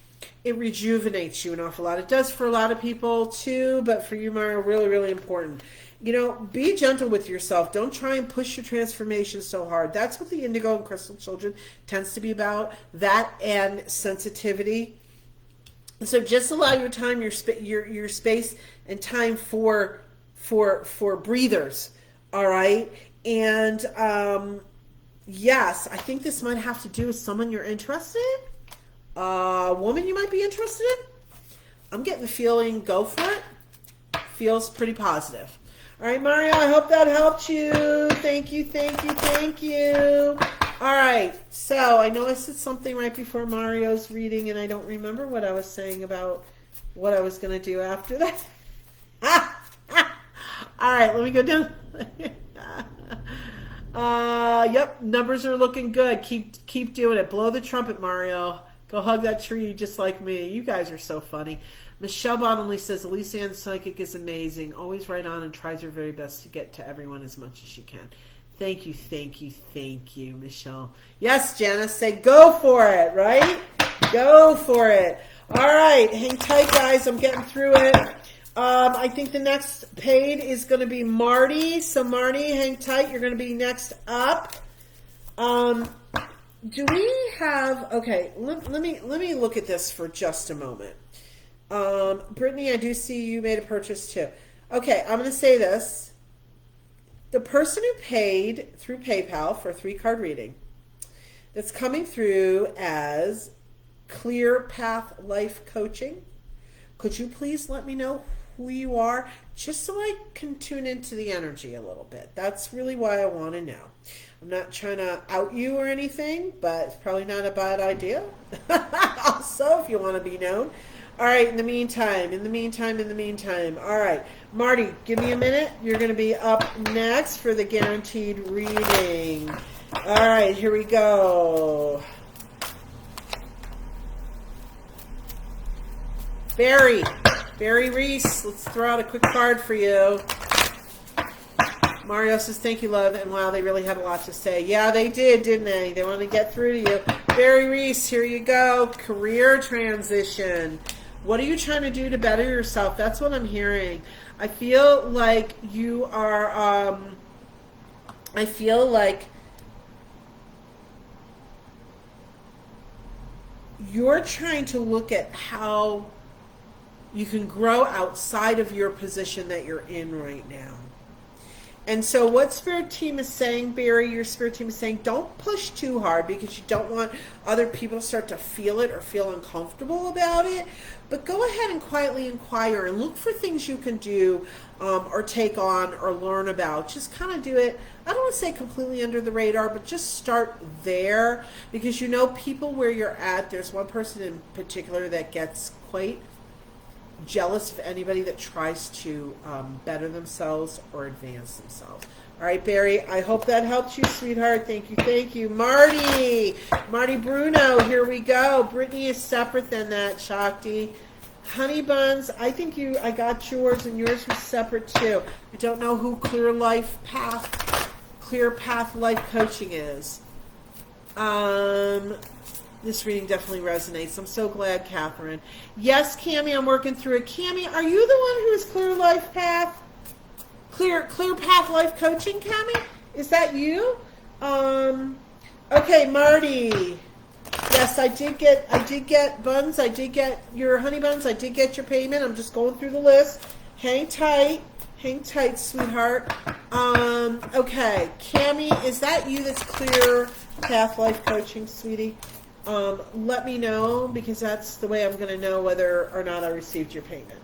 it rejuvenates you an awful lot. It does for a lot of people too, but for you, Mario, really, really important. You know, be gentle with yourself. Don't try and push your transformation so hard. That's what the indigo and crystal children tends to be about, that and sensitivity. So just allow your time, your space and time for breathers. All right. And yes, I think this might have to do with someone you're interested in. A woman you might be interested in. I'm getting the feeling, go for it. Feels pretty positive. All right, Mario, I hope that helped you. Thank you, thank you, thank you. All right. So I know I said something right before Mario's reading, and I don't remember what I was saying about what I was going to do after that. All right, let me go down. Yep, numbers are looking good. Keep doing it. Blow the trumpet, Mario. Go hug that tree just like me. You guys are so funny. Michelle Bonnelly says, Elyse Ann Psychic is amazing. Always right on and tries her very best to get to everyone as much as she can. Thank you, thank you, thank you, Michelle. Yes, Janice, say go for it, right? Go for it. All right, hang tight, guys. I'm getting through it. I think the next paid is going to be Marty. So Marty, hang tight. You're going to be next up. Do we have? Okay, let me look at this for just a moment. Brittany, I do see you made a purchase too. Okay, I'm going to say this. The person who paid through PayPal for a 3-card reading, that's coming through as Clear Path Life Coaching. Could you please let me know who you are, just so I can tune into the energy a little bit? That's really why I want to know. I'm not trying to out you or anything, but it's probably not a bad idea. Also, if you want to be known. All right, in the meantime. All right, Marty, give me a minute. You're going to be up next for the guaranteed reading. All right, here we go. Barry Reese, let's throw out a quick card for you. Mario says, thank you, love. And wow, they really had a lot to say. Yeah, they did, didn't they? They want to get through to you. Barry Reese, here you go. Career transition. What are you trying to do to better yourself? That's what I'm hearing. I feel like you are, I feel like you're trying to look at how you can grow outside of your position that you're in right now. And so what Spirit Team is saying, Barry, your Spirit Team is saying, don't push too hard because you don't want other people to start to feel it or feel uncomfortable about it. But go ahead and quietly inquire and look for things you can do or take on or learn about. Just kind of do it, I don't want to say completely under the radar, but just start there because you know people where you're at. There's one person in particular that gets quite jealous of anybody that tries to better themselves or advance themselves. All right, Barry, I hope that helps you, sweetheart. Thank you, thank you. Marty Bruno, here we go. Brittany is separate than that, Shakti. Honey Buns, I think I got yours, and yours was separate too. I don't know who Clear Path Life Coaching is. This reading definitely resonates. I'm so glad, Catherine. Yes, Cammie, I'm working through it. Cammie, are you the one who is Clear Path Life Coaching, Cammie? Is that you? Okay, Marty. Yes, I did get buns. I did get your honey buns. I did get your payment. I'm just going through the list. Hang tight, sweetheart. Okay, Cammie, is that you that's Clear Path Life Coaching, sweetie? Let me know because that's the way I'm going to know whether or not I received your payment.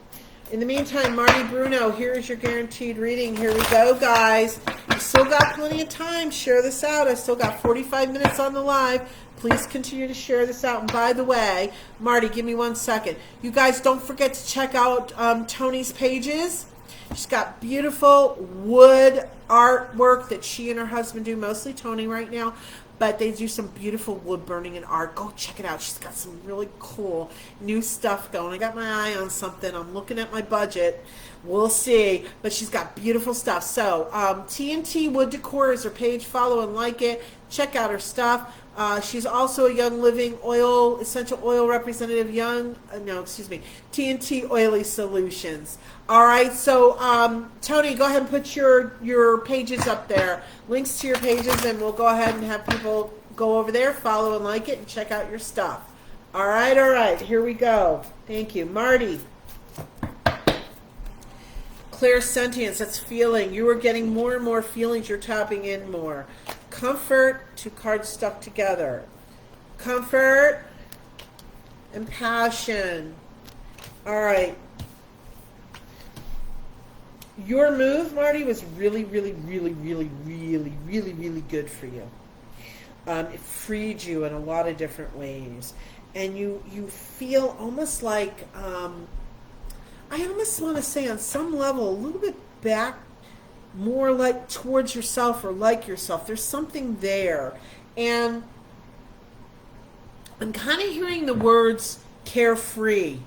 In the meantime, Marty Bruno, here is your guaranteed reading. Here we go, guys. You still got plenty of time. Share this out. I still got 45 minutes on the live. Please continue to share this out. And by the way, Marty, give me 1 second. You guys don't forget to check out Tony's pages. She's got beautiful wood artwork that she and her husband do, mostly Tony right now. But they do some beautiful wood burning and art. Go check it out. She's got some really cool new stuff going. I got my eye on something. I'm looking at my budget. We'll see. But she's got beautiful stuff. So TNT Wood Decor is her page. Follow and like it. Check out her stuff. She's also a Young Living essential oil representative. TNT Oily Solutions. All right, so Tony, go ahead and put your pages up there, links to your pages, and we'll go ahead and have people go over there, follow and like it, and check out your stuff. All right, here we go. Thank you. Marty. Clear sentience, that's feeling. You are getting more and more feelings. You're tapping in more. Comfort, 2 cards stuck together. Comfort and passion. All right. Your move, Marty, was really, really, really, really, really, really, really good for you. It freed you in a lot of different ways. And you feel almost like, I almost want to say on some level, a little bit back, more like towards yourself or like yourself. There's something there. And I'm kind of hearing the words carefree.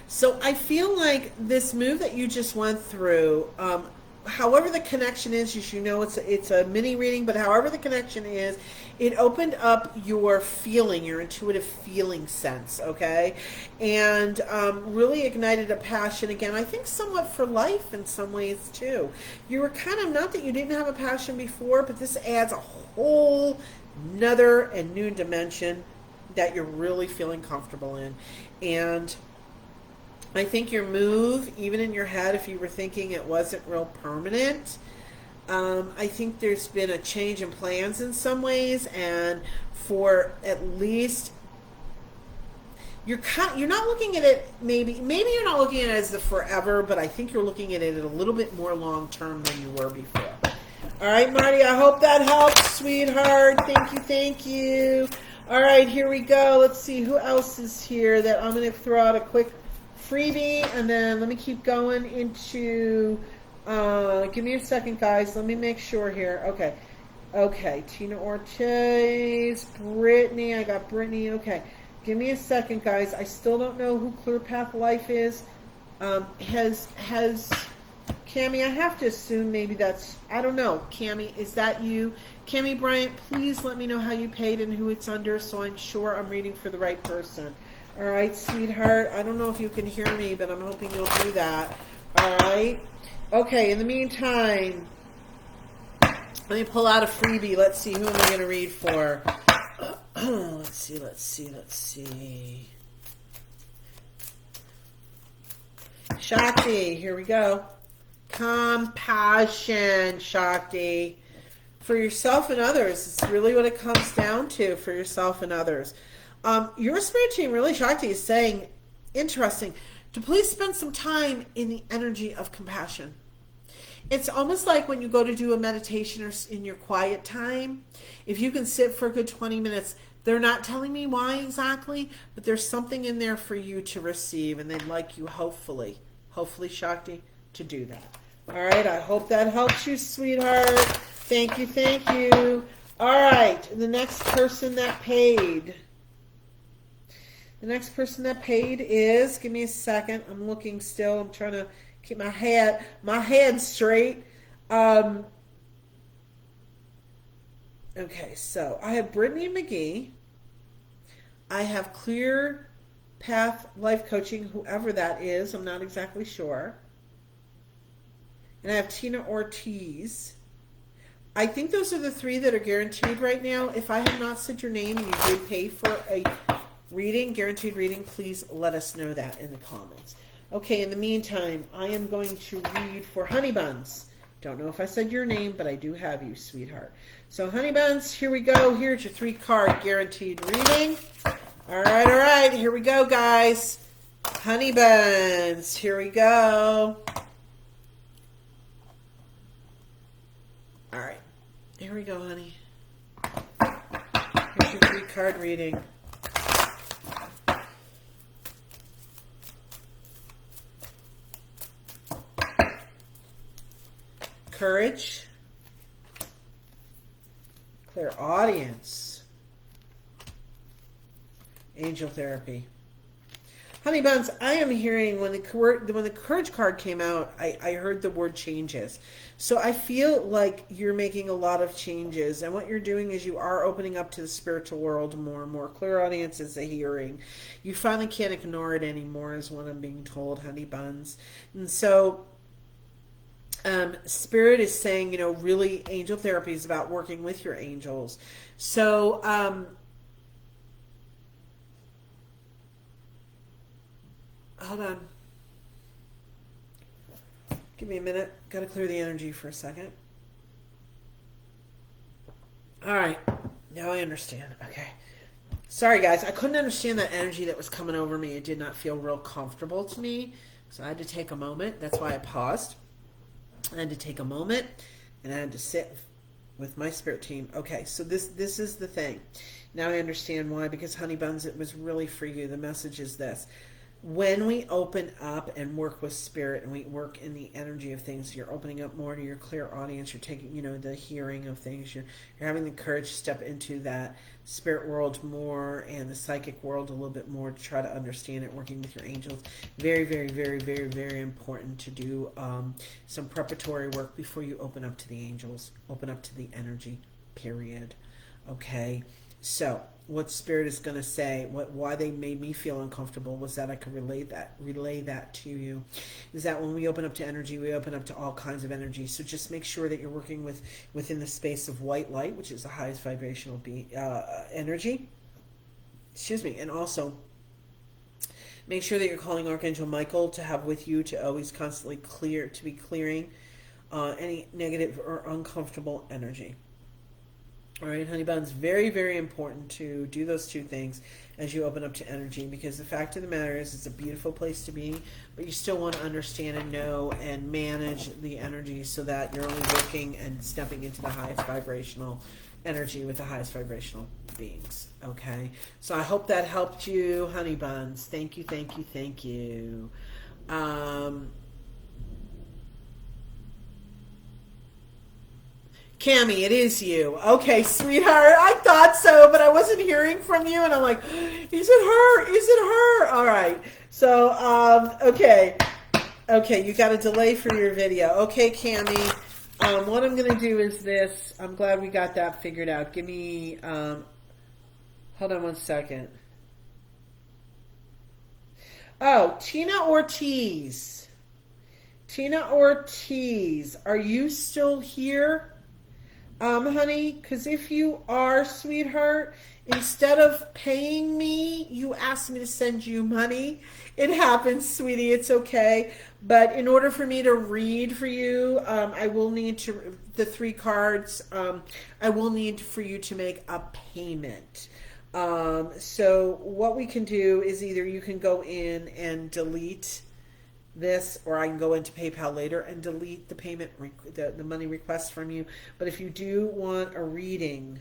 So I feel like this move that you just went through, however the connection is, as you know, it's a mini reading, but however the connection is, it opened up your feeling, your intuitive feeling sense, okay? And really ignited a passion, again, I think somewhat for life in some ways too. You were kind of, not that you didn't have a passion before, but this adds a whole nother and new dimension that you're really feeling comfortable in. And I think your move, even in your head, if you were thinking it wasn't real permanent, I think there's been a change in plans in some ways, and for at least you're not looking at it, maybe you're not looking at it as the forever, but I think you're looking at it a little bit more long term than you were before. All right, Marty, I hope that helps, sweetheart. Thank you. All right, here we go. Let's see who else is here that I'm going to throw out a quick freebie, and then let me keep going into, give me a second, guys. Let me make sure here. Okay. Tina Ortiz, Brittany. I got Brittany. Okay. Give me a second, guys. I still don't know who Clear Path Life is. Has Cammie, I have to assume maybe that's, I don't know. Cammie, is that you? Cammie Bryant, please let me know how you paid and who it's under so I'm sure I'm reading for the right person. All right, sweetheart. I don't know if you can hear me, but I'm hoping you'll do that. All right. Okay, in the meantime, let me pull out a freebie. Let's see, who am I going to read for? Let's see. Shakti, here we go. Compassion, Shakti. For yourself and others. It's really what it comes down to, for yourself and others. Your spirit team, really, Shakti, is saying, interesting, to please spend some time in the energy of compassion. It's almost like when you go to do a meditation or in your quiet time, if you can sit for a good 20 minutes, they're not telling me why exactly, but there's something in there for you to receive, and they'd like you, hopefully, Shakti, to do that. All right, I hope that helps you, sweetheart. Thank you. All right, the next person that paid. The next person that paid is, give me a second, I'm looking still, I'm trying to keep my head straight. Okay, so I have Brittany McGee. I have Clear Path Life Coaching, whoever that is. I'm not exactly sure. And I have Tina Ortiz. I think those are the three that are guaranteed right now. If I have not said your name and you did pay for a reading, guaranteed reading, please let us know that in the comments. Okay, in the meantime, I am going to read for Honey Buns. Don't know if I said your name, but I do have you, sweetheart. So, Honey Buns, here we go. Here's your 3-card guaranteed reading. All right. Here we go, guys. Honey Buns, here we go. All right. Here we go, honey. Here's your 3-card reading. Courage, clairaudience, angel therapy. Honey Buns, I am hearing when the courage card came out, I heard the word changes. So I feel like you're making a lot of changes, and what you're doing is you are opening up to the spiritual world more and more. Clairaudience is a hearing. You finally can't ignore it anymore, is what I'm being told, Honey Buns. And so Spirit is saying, really angel therapy is about working with your angels. So, hold on. Give me a minute. Got to clear the energy for a second. All right. Now I understand. Okay. Sorry, guys. I couldn't understand that energy that was coming over me. It did not feel real comfortable to me. So I had to take a moment. That's why I paused. I had to take a moment, and I had to sit with my spirit team. Okay, so this is the thing. Now I understand why, because Honey Buns, it was really for you. The message is this. When we open up and work with spirit and we work in the energy of things, you're opening up more to your clear audience. You're taking, the hearing of things. You're having the courage to step into that spirit world more and the psychic world a little bit more to try to understand it, working with your angels. Very, very, very, very, very important to do some preparatory work before you open up to the angels, open up to the energy, period. Okay, so what Spirit is going to say, why they made me feel uncomfortable was that I could relay that to you. Is that when we open up to energy, we open up to all kinds of energy. So just make sure that you're working within the space of white light, which is the highest vibrational energy. Excuse me, and also make sure that you're calling Archangel Michael to have with you to always constantly be clearing any negative or uncomfortable energy. All right, Honey Buns, very, very important to do those two things as you open up to energy, because the fact of the matter is it's a beautiful place to be, but you still want to understand and know and manage the energy so that you're only working and stepping into the highest vibrational energy with the highest vibrational beings. Okay, so I hope that helped you, Honey Buns. Thank you, thank you, thank you. Cammie, it is you. Okay, sweetheart. I thought so, but I wasn't hearing from you, and I'm like, is it her? Is it her? All right. So, okay. Okay, you got a delay for your video. Okay, Cammie. What I'm going to do is this. I'm glad we got that figured out. Give me, hold on one second. Oh, Tina Ortiz. Tina Ortiz, are you still here? Honey, because if you are, sweetheart, instead of paying me, you asked me to send you money. It happens, sweetie. It's okay. But in order for me to read for you, I will need to, the 3 cards, I will need for you to make a payment. So what we can do is either you can go in and delete this, or I can go into PayPal later and delete the payment, the money request from you. But if you do want a reading,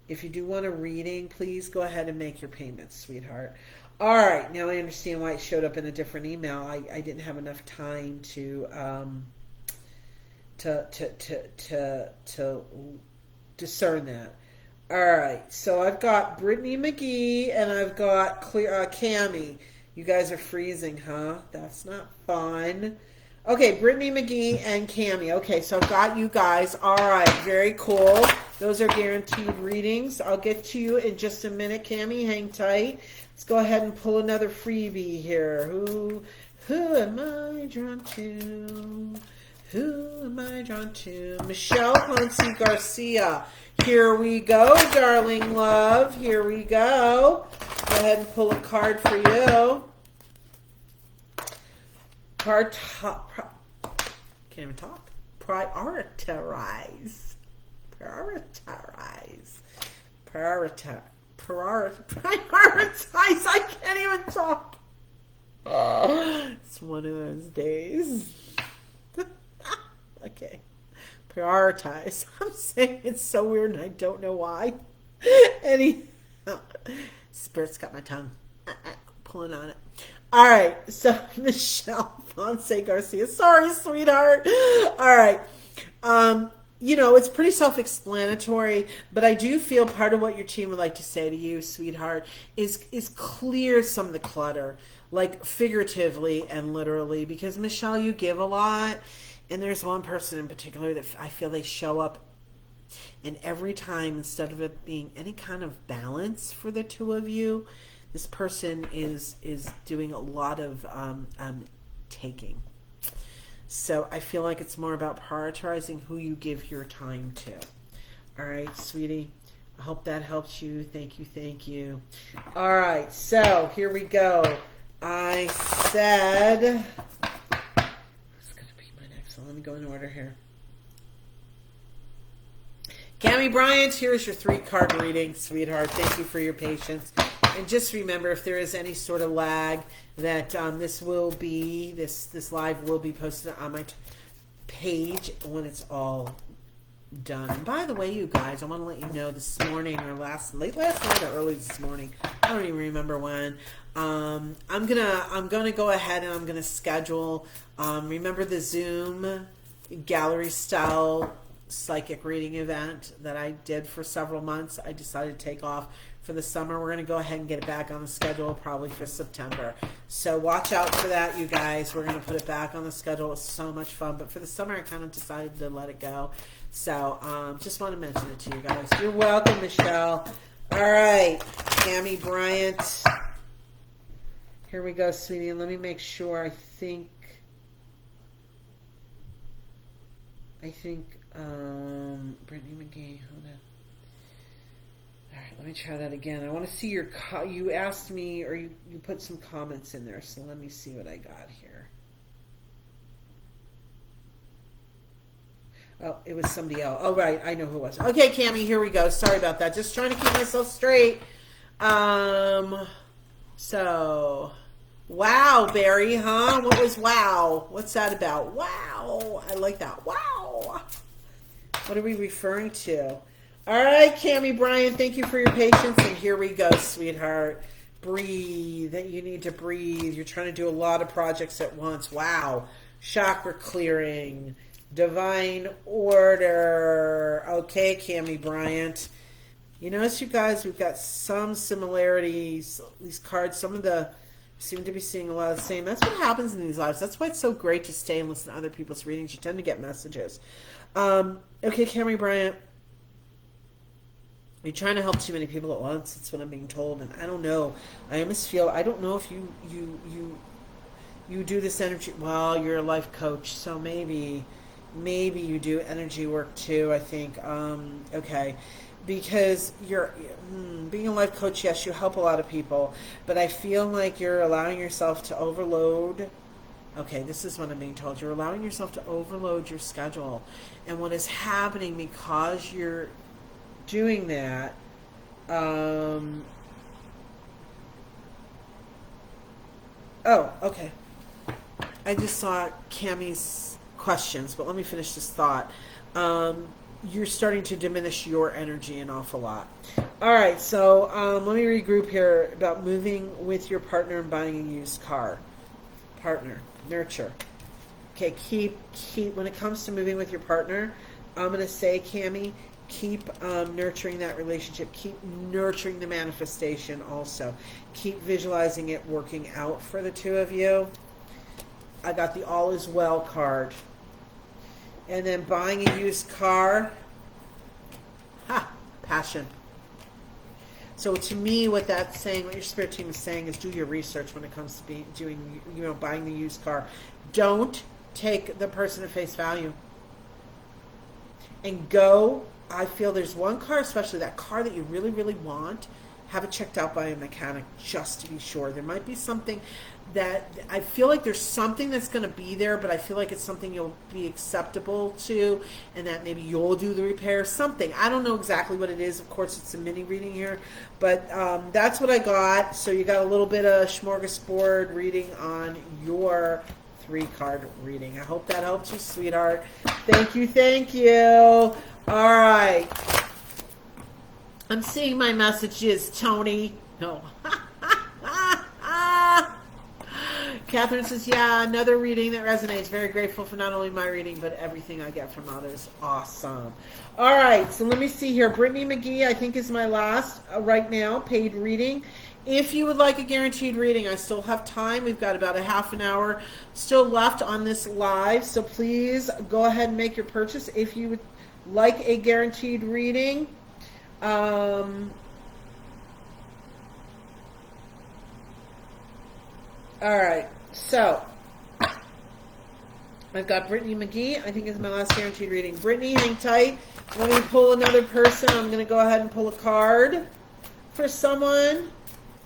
please go ahead and make your payments, sweetheart. All right, now I understand why it showed up in a different email. I didn't have enough time to discern that. All right, so I've got Brittany McGee and I've got Cammie. You guys are freezing, huh? That's not fun. Okay, Brittany McGee and Cammie. Okay, so I've got you guys. All right, very cool. Those are guaranteed readings. I'll get to you in just a minute, Cammie. Hang tight. Let's go ahead and pull another freebie here. Who am I drawn to? Who am I drawn to? Michelle Ponce Garcia. Here we go, darling love. Here we go. Go ahead and pull a card for you. Can't even talk. Prioritize. I can't even talk. It's one of those days. Okay. Prioritize. I'm saying it's so weird and I don't know why. Spirit's got my tongue. Pulling on it. All right. So Michelle Ponce Garcia. Sorry, sweetheart. All right. You know, it's pretty self-explanatory, but I do feel part of what your team would like to say to you, sweetheart, is clear some of the clutter, like figuratively and literally, because Michelle, you give a lot. And there's one person in particular that I feel they show up, and every time, instead of it being any kind of balance for the two of you, this person is doing a lot of taking. So I feel like it's more about prioritizing who you give your time to. All right, sweetie. I hope that helps you. Thank you, thank you. All right, so here we go. I said... So let me go in order here. Cammie Bryant, here's your 3-card reading, sweetheart. Thank you for your patience. And just remember, if there is any sort of lag, that this live will be posted on my page when it's all done. And by the way, you guys, I want to let you know this morning or late last night or early this morning, I don't even remember when. I'm gonna go ahead and I'm gonna schedule. Remember the Zoom gallery style psychic reading event that I did for several months? I decided to take off for the summer. We're gonna go ahead and get it back on the schedule probably for September. So watch out for that, you guys. We're gonna put it back on the schedule. It's so much fun. But for the summer, I kind of decided to let it go. So just want to mention it to you guys. You're welcome, Michelle. All right, Cammie Bryant. Here we go, sweetie. Let me make sure. I think Brittany McGee. Hold on. All right, let me try that again. I want to see your. You asked me, or you put some comments in there. So let me see what I got here. Oh, it was somebody else. Oh, right. I know who it was. Okay, Cammie, here we go. Sorry about that. Just trying to keep myself straight. So, wow, Barry, huh? What was wow? What's that about? Wow. I like that. Wow. What are we referring to? All right, Cammie Bryant, thank you for your patience. And here we go, sweetheart. Breathe. You need to breathe. You're trying to do a lot of projects at once. Wow. Chakra clearing. Divine order. Okay, Cammie Bryant. You notice, you guys, we've got some similarities. These cards, some of the seem to be seeing a lot of the same. That's what happens in these lives. That's why it's so great to stay and listen to other people's readings. You tend to get messages. Okay, Cammie Bryant. You're trying to help too many people at once. That's what I'm being told, and I don't know. I almost feel, I don't know if you do this energy. Well, you're a life coach, so maybe you do energy work too. I think. Okay, because you're being a life coach. Yes, you help a lot of people, but I feel like you're allowing yourself to overload. Okay, this is what I'm being told. You're allowing yourself to overload your schedule, and what is happening because you're doing that, oh, okay. I just saw Cammie's questions, but let me finish this thought. You're starting to diminish your energy an awful lot. All right, so let me regroup here about moving with your partner and buying a used car. Partner, nurture. Okay, keep when it comes to moving with your partner, I'm going to say, Cammie, keep nurturing that relationship. Keep nurturing the manifestation also. Keep visualizing it working out for the two of you. I got the all is well card. And then buying a used car. Ha! Passion. So to me, what that's saying, what your spirit team is saying, is do your research when it comes to buying the used car. Don't take the person at face value. And go. I feel there's one car, especially that car that you really, really want, have it checked out by a mechanic just to be sure. There might be something that, I feel like there's something that's going to be there, but I feel like it's something you'll be acceptable to, and that maybe you'll do the repair, something. I don't know exactly what it is. Of course, it's a mini reading here, but that's what I got. So you got a little bit of smorgasbord reading on your 3-card reading. I hope that helps you, sweetheart. Thank you, thank you. All right. I'm seeing my messages, Tony. No. Catherine says, yeah, another reading that resonates. Very grateful for not only my reading, but everything I get from others. Awesome. All right, so let me see here. Brittany McGee, I think, is my last right now paid reading. If you would like a guaranteed reading, I still have time. We've got about a half an hour still left on this live, so please go ahead and make your purchase if you would like a guaranteed reading. All right, so I've got Brittany McGee, I think is my last guaranteed reading. Brittany, hang tight. Let me pull another person. I'm going to go ahead and pull a card for someone.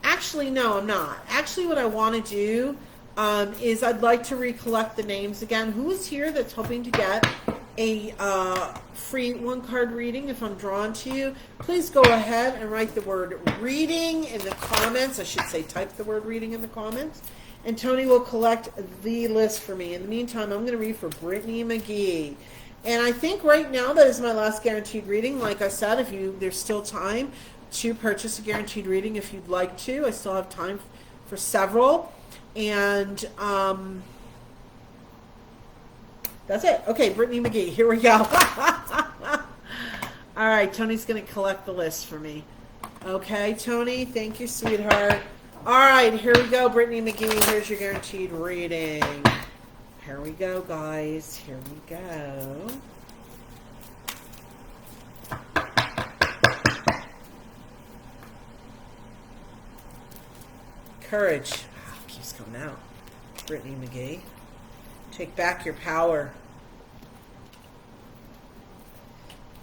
Actually, no, I'm not. Actually, what I want to do is I'd like to recollect the names again. Who is here that's hoping to get a free 1-card reading? If I'm drawn to you, please go ahead and write the word reading in the comments. I should say type the word reading in the comments, and Tony will collect the list for me. In the meantime, I'm going to read for Brittany McGee, and I think right now that is my last guaranteed reading. Like I said, there's still time to purchase a guaranteed reading if you'd like to. I still have time for several, and that's it. Okay, Brittany McGee, here we go. All right, Tony's going to collect the list for me. Okay, Tony, thank you, sweetheart. All right, here we go, Brittany McGee. Here's your guaranteed reading. Here we go, guys. Here we go. Courage. Oh, keeps coming out. Brittany McGee. Take back your power.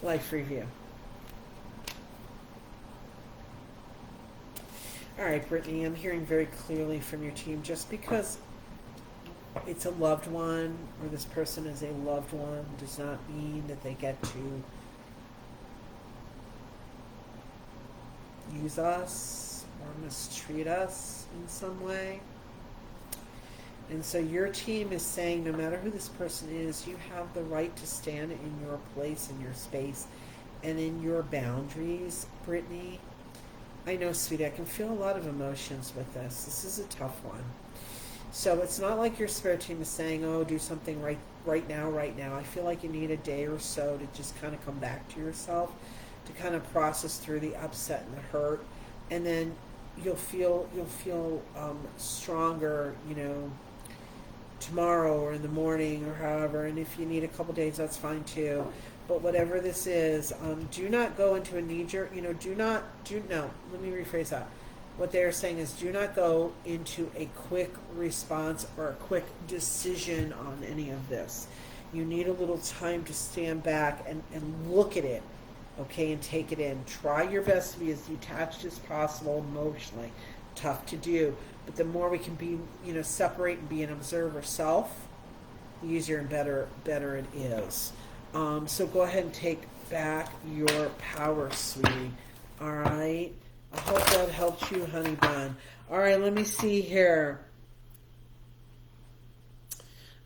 Life review. All right, Brittany, I'm hearing very clearly from your team, just because it's a loved one or this person is a loved one does not mean that they get to use us or mistreat us in some way. And so your team is saying, no matter who this person is, you have the right to stand in your place, in your space, and in your boundaries, Brittany. I know, sweetie, I can feel a lot of emotions with this. This is a tough one. So it's not like your spirit team is saying, oh, do something right now. I feel like you need a day or so to just kind of come back to yourself, to kind of process through the upset and the hurt, and then you'll feel stronger, tomorrow or in the morning or however. And if you need a couple days, that's fine too. But whatever this is, do not go into a knee-jerk, no, let me rephrase that. What they're saying is, do not go into a quick response or a quick decision on any of this. You need a little time to stand back and look at it, okay, and take it in. Try your best to be as detached as possible emotionally. Tough to do, but the more we can be, separate and be an observer self, the easier and better it is. So go ahead and take back your power, sweetie. All right. I hope that helps you, honey bun. All right, let me see here.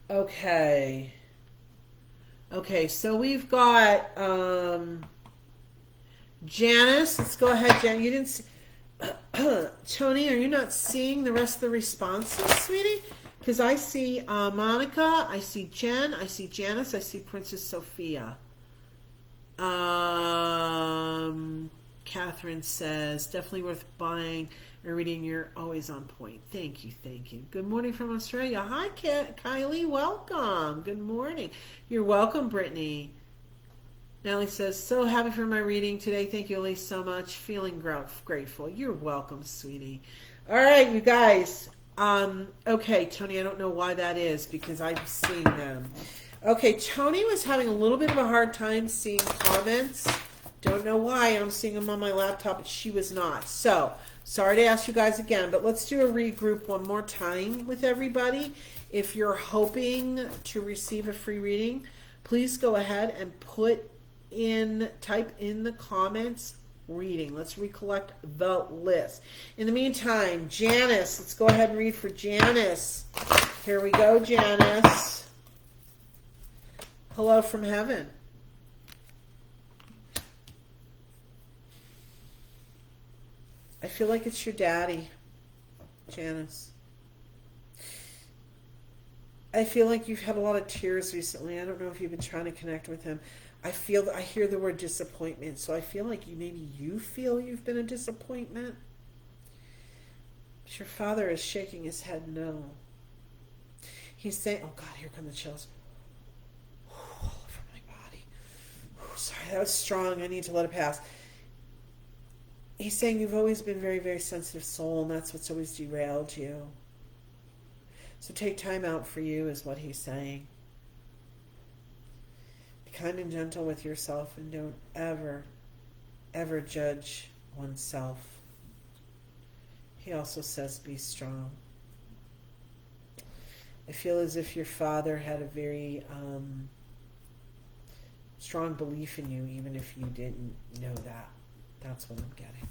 Okay, so we've got Janice. Let's go ahead, Jan. You didn't see... Tony, are you not seeing the rest of the responses, sweetie? Because I see Monica, I see Jen, I see Janice, I see Princess Sophia. Catherine says, definitely worth buying and reading. You're always on point. Thank you. Good morning from Australia. Hi, Kylie. Welcome. Good morning. You're welcome, Brittany. Natalie says, so happy for my reading today. Thank you, Elyse, so much. Feeling grateful. You're welcome, sweetie. All right, you guys. Okay, Tony, I don't know why that is because I'm seeing them. Okay, Tony was having a little bit of a hard time seeing comments. Don't know why. I'm seeing them on my laptop, but she was not. So, sorry to ask you guys again, but let's do a regroup one more time with everybody. If you're hoping to receive a free reading, please go ahead and type in the comments reading. Let's recollect the list. In the meantime, Janice, let's go ahead and read for Janice. Here we go, Janice. Hello from heaven. I feel like it's your daddy, Janice. I feel like you've had a lot of tears recently. I don't know if you've been trying to connect with him. I hear the word disappointment, so I feel like you feel you've been a disappointment. But your father is shaking his head no. He's saying, oh God, here come the chills. All over my body. Sorry, that was strong. I need to let it pass. He's saying you've always been very, very sensitive soul, and that's what's always derailed you. So take time out for you is what he's saying. Be kind and gentle with yourself, and don't ever, ever judge oneself. He also says be strong. I feel as if your father had a very strong belief in you, even if you didn't know that. That's what I'm getting.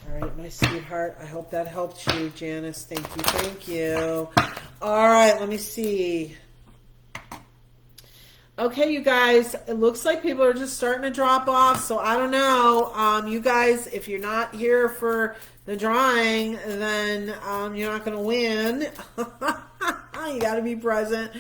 All right, my sweetheart. I hope that helped you, Janice. Thank you. All right, let me see. Okay, you guys, it looks like people are just starting to drop off, so I don't know. You guys, if you're not here for the drawing, then you're not going to win. You got to be present.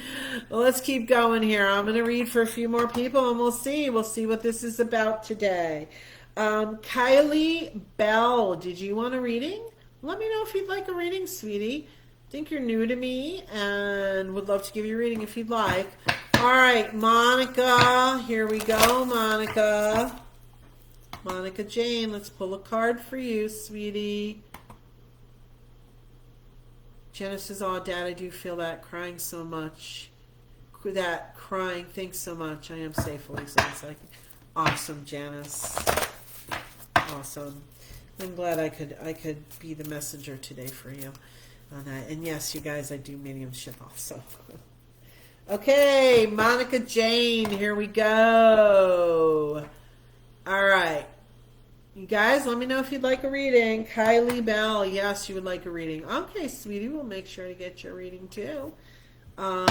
Well, let's keep going here. I'm going to read for a few more people, and we'll see. We'll see what this is about today. Kylie Bell, did you want a reading? Let me know if you'd like a reading, sweetie. I think you're new to me and would love to give you a reading if you'd like. All right, Monica, here we go, Monica. Monica Jane, let's pull a card for you, sweetie. Genesis, oh, Dad, I do feel that crying so much. That crying, thanks so much. I am safe, Elyse Ann Psychic. Awesome, Janice. Awesome. I'm glad I could be the messenger today for you on that. And yes, you guys, I do mediumship also. Okay, Monica Jane, here we go. All right. You guys, let me know if you'd like a reading. Kylie Bell, yes, you would like a reading. Okay, sweetie, we'll make sure to get your reading too. All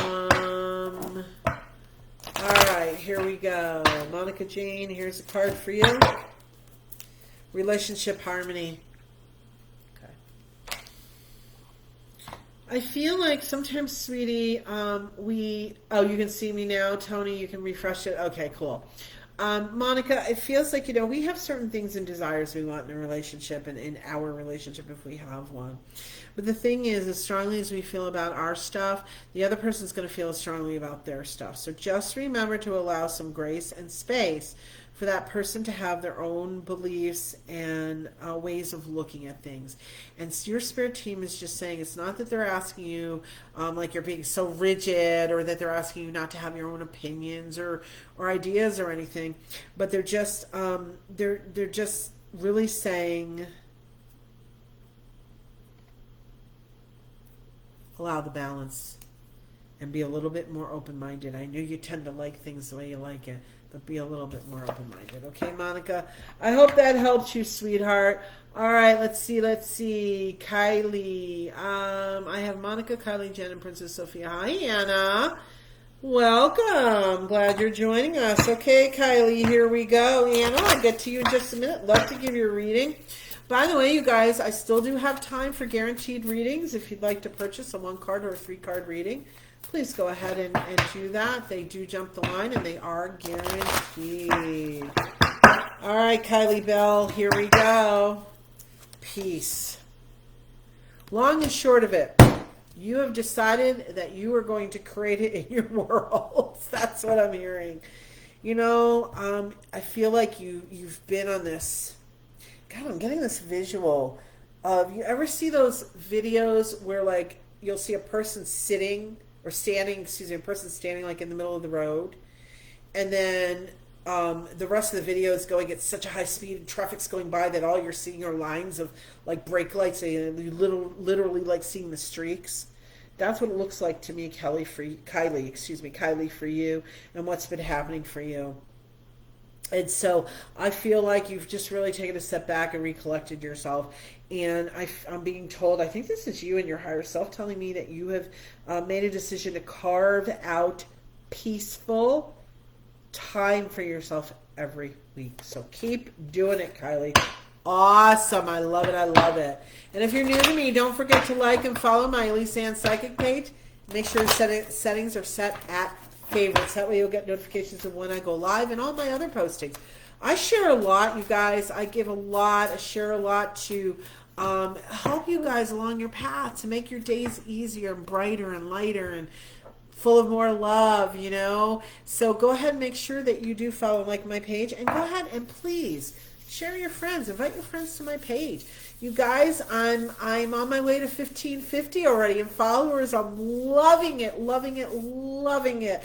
right, here we go. Monica Jane, here's a card for you. Relationship harmony. Okay. I feel like sometimes, sweetie, oh, you can see me now, Tony, you can refresh it. Okay, cool. Monica, it feels like, we have certain things and desires we want in a relationship and in our relationship if we have one. But the thing is, as strongly as we feel about our stuff, the other person's going to feel as strongly about their stuff. So just remember to allow some grace and space for that person to have their own beliefs and ways of looking at things. And your spirit team is just saying it's not that they're asking you like you're being so rigid, or that they're asking you not to have your own opinions or ideas or anything, but they're just they're just really saying allow the balance and be a little bit more open-minded. I know you tend to like things the way you like it, but be a little bit more open-minded. Okay, Monica? I hope that helps you, sweetheart. All right, let's see. Kylie. I have Monica, Kylie, Jen, and Princess Sophia. Hi, Anna. Welcome. Glad you're joining us. Okay, Kylie, here we go. Anna, I'll get to you in just a minute. Love to give you a reading. By the way, you guys, I still do have time for guaranteed readings. If you'd like to purchase a 1-card or a 3-card reading, please go ahead and do that. They do jump the line, and they are guaranteed. All right, Kylie Bell, here we go. Peace. Long and short of it, you have decided that you are going to create it in your world. That's what I'm hearing. I feel like you've been on this. God, I'm getting this visual of, you ever see those videos where like you'll see a person sitting or standing, a person standing like in the middle of the road, and then the rest of the video is going at such a high speed and traffic's going by that all you're seeing are lines of like brake lights, and you literally like seeing the streaks. That's what it looks like to me, Kylie, for you, and what's been happening for you. And so I feel like you've just really taken a step back and recollected yourself. And I'm being told, I think this is you and your higher self telling me that you have made a decision to carve out peaceful time for yourself every week. So keep doing it, Kylie. Awesome. I love it. I love it. And if you're new to me, don't forget to like and follow my Elyse Ann Psychic page. Make sure settings are set at favorites. That way you'll get notifications of when I go live and all my other postings. I share a lot, you guys. I give a lot. I share a lot to help you guys along your path to make your days easier and brighter and lighter and full of more love, So go ahead and make sure that you do follow and like my page, and go ahead and please share your friends. Invite your friends to my page. You guys, I'm on my way to 1550 already in followers. I'm loving it, loving it, loving it.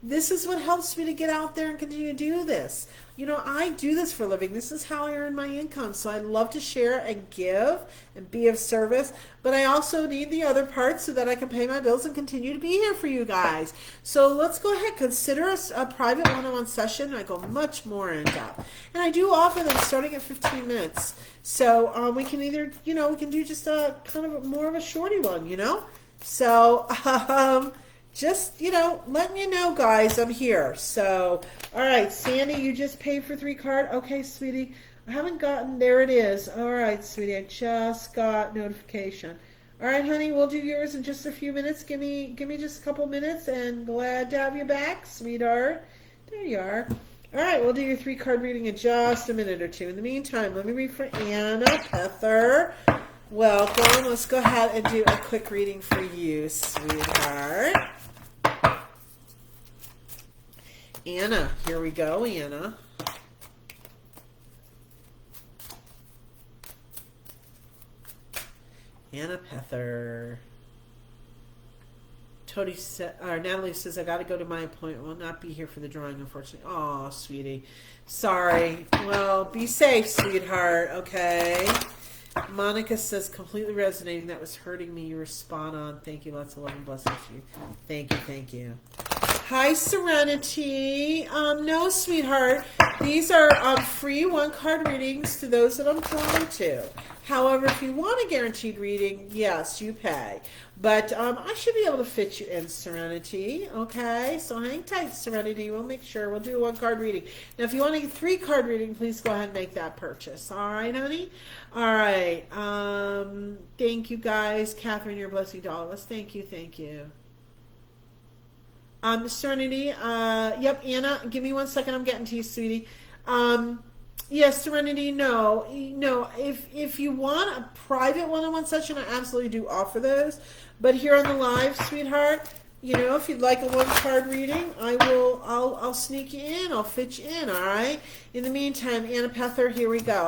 This is what helps me to get out there and continue to do this. I do this for a living. This is how I earn my income. So I love to share and give and be of service. But I also need the other parts so that I can pay my bills and continue to be here for you guys. So let's go ahead. Consider a private one-on-one session. I go much more in depth. And I do offer them starting at 15 minutes. So we can either, we can do just a kind of more of a shorty one, So just, let me know, guys. I'm here. So, all right, Sandy, you just paid for 3-card. Okay, sweetie. I haven't gotten, there it is. All right, sweetie, I just got notification. All right, honey, we'll do yours in just a few minutes. Give me just a couple minutes, and glad to have you back, sweetheart. There you are. All right, we'll do your 3-card reading in just a minute or two. In the meantime, let me read for Anna Pether. Welcome. Let's go ahead and do a quick reading for you, sweetheart. Anna, here we go, Anna. Anna Pether. Natalie says, I got to go to my appointment. Will not be here for the drawing, unfortunately. Oh, sweetie. Sorry. Well, be safe, sweetheart, okay? Monica says, completely resonating. That was hurting me. You were spot on. Thank you. Lots of love and blessings to you. Thank you. Thank you. Hi, Serenity. No, sweetheart. These are free one-card readings to those that I'm drawn to. However, if you want a guaranteed reading, yes, you pay. But I should be able to fit you in, Serenity. Okay, so hang tight, Serenity. We'll make sure. We'll do a one-card reading. Now, if you want a 3-card reading, please go ahead and make that purchase. All right, honey? All right. Thank you, guys. Catherine, you're a blessing to all of us. Thank you, thank you. Serenity, yep, Anna, give me 1 second. I'm getting to you, sweetie. Yes, Serenity, no, if you want a private one-on-one session, I absolutely do offer those. But here on the live, sweetheart, if you'd like a one-card reading, I'll sneak you in. I'll fit you in, all right? In the meantime, Anna Pether, here we go.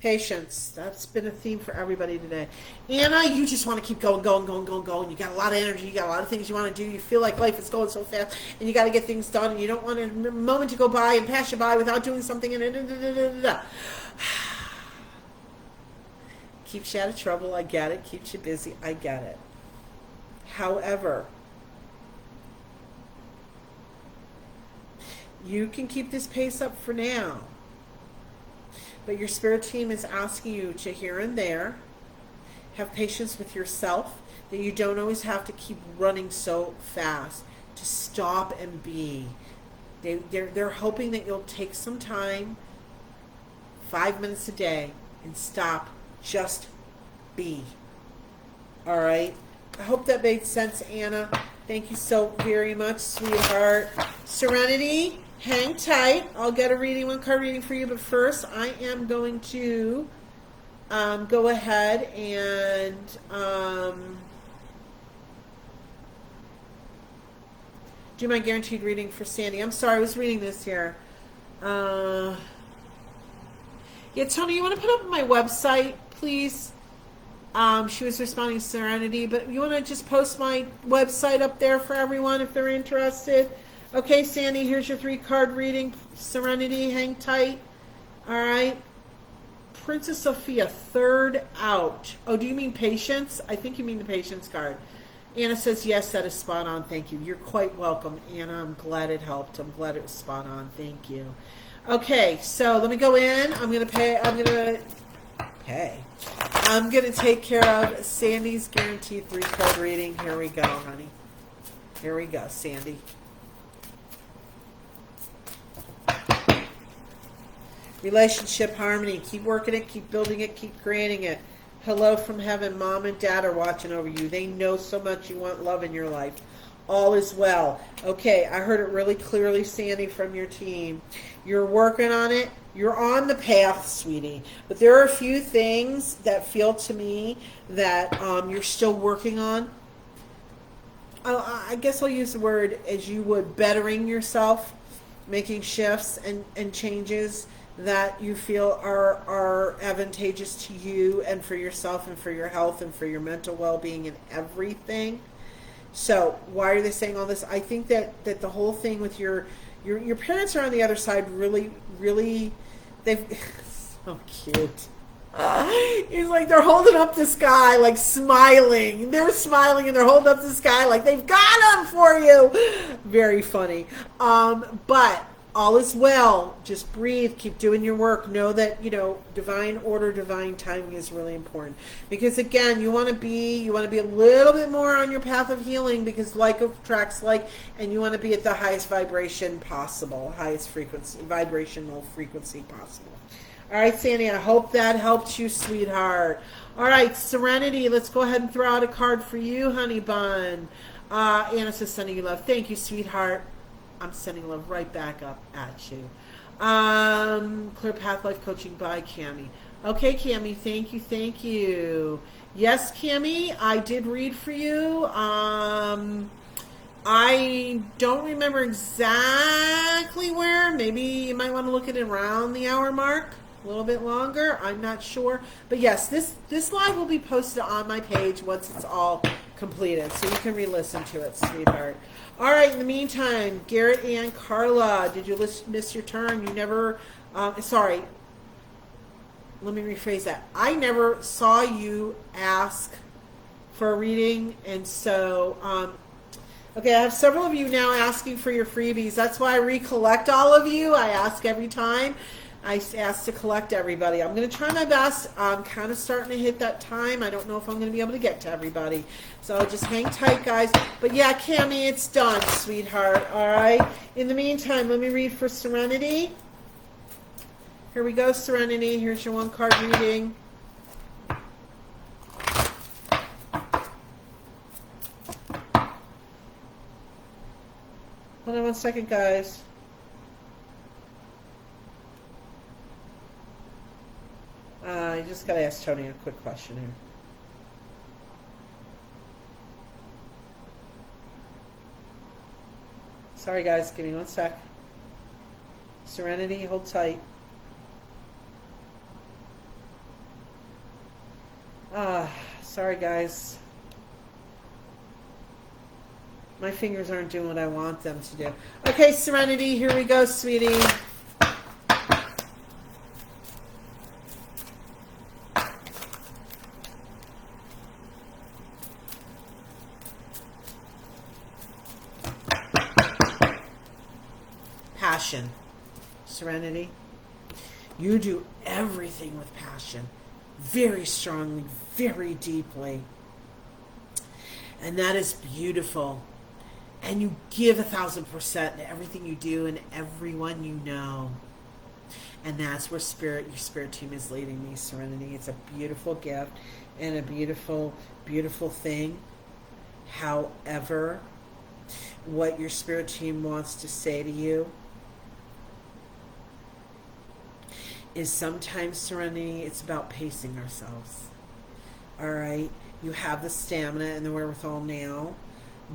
Patience. That's been a theme for everybody today. Anna, you just want to keep going. You got a lot of energy. You got a lot of things you want to do. You feel like life is going so fast, and you got to get things done, and you don't want a moment to go by and pass you by without doing something. Keeps you out of trouble. I get it. Keeps you busy. I get it. However, you can keep this pace up for now. But your spirit team is asking you to here and there have patience with yourself, that you don't always have to keep running so fast, to stop and be. They're hoping that you'll take some time, 5 minutes a day, and stop, just be. All right? I hope that made sense, Anna. Thank you so very much, sweetheart. Serenity, hang tight. I'll get a reading, one-card reading for you. But first, I am going to go ahead and do my guaranteed reading for Sandy. I'm sorry, I was reading this here. Yeah, Tony, you want to put up my website, please? She was responding to Serenity, but you want to just post my website up there for everyone if they're interested? Okay, Sandy, here's your 3-card reading. Serenity, hang tight. All right. Princess Sophia, 3rd out. Oh, do you mean patience? I think you mean the patience card. Anna says, yes, that is spot on. Thank you. You're quite welcome, Anna. I'm glad it helped. I'm glad it was spot on. Thank you. Okay, so let me go in. I'm going to take care of Sandy's guaranteed 3-card reading. Here we go, honey. Here we go, Sandy. Relationship harmony. Keep working it, keep building it, keep creating it. Hello from heaven. Mom and dad are watching over you. They know so much you want love in your life. All is well. Okay, I heard it really clearly, Sandy, from your team. You're working on it. You're on the path, sweetie. But there are a few things that feel to me that you're still working on. I guess I'll use the word as you would, bettering yourself, making shifts and changes that you feel are advantageous to you and for yourself and for your health and for your mental well-being and everything. So why are they saying all this? I think that the whole thing with your parents are on the other side really, they've so cute. He's like, they're holding up the sky, like smiling. They're smiling and they're holding up the sky like they've got them for you. Very funny. But all is well. Just breathe. Keep doing your work. Know that, divine order, divine timing is really important. Because again, you want to be a little bit more on your path of healing, because like attracts like, and you want to be at the highest vibration possible, highest vibrational frequency possible. All right, Sandy, I hope that helped you, sweetheart. All right, Serenity, let's go ahead and throw out a card for you, honey bun. Anna says, sending you love. Thank you, sweetheart. I'm sending love right back up at you. Clear Path Life Coaching by Cami. Okay, Cami, thank you. Yes, Cami, I did read for you. I don't remember exactly where. Maybe you might want to look at it around the hour mark. A little bit longer. I'm not sure. But yes, this live will be posted on my page once it's all completed. So you can re-listen to it, sweetheart. All right, in the meantime, Garrett and Carla, did you miss your turn? You never, sorry, let me rephrase that. I never saw you ask for a reading, and so Okay, I have several of you now asking for your freebies. That's why I recollect all of you. I ask every time. I ask to collect everybody. I'm going to try my best. I'm kind of starting to hit that time. I don't know if I'm going to be able to get to everybody. So just hang tight, guys. But yeah, Cammie, it's done, sweetheart. All right. In the meantime, let me read for Serenity. Here we go, Serenity. Here's your 1-card reading. Hold on 1 second, guys. I just got to ask Tony a quick question here. Sorry, guys. Give me 1 sec. Serenity, hold tight. Sorry, guys. My fingers aren't doing what I want them to do. Okay, Serenity, here we go, sweetie. Passion. Serenity. You do everything with passion. Very strongly, very deeply. And that is beautiful. And you give 1,000% to everything you do and everyone you know. And that's where your spirit team is leading me, Serenity. It's a beautiful gift and a beautiful, beautiful thing. However, what your spirit team wants to say to you is sometimes, Serenity, it's about pacing ourselves. All right? You have the stamina and the wherewithal now,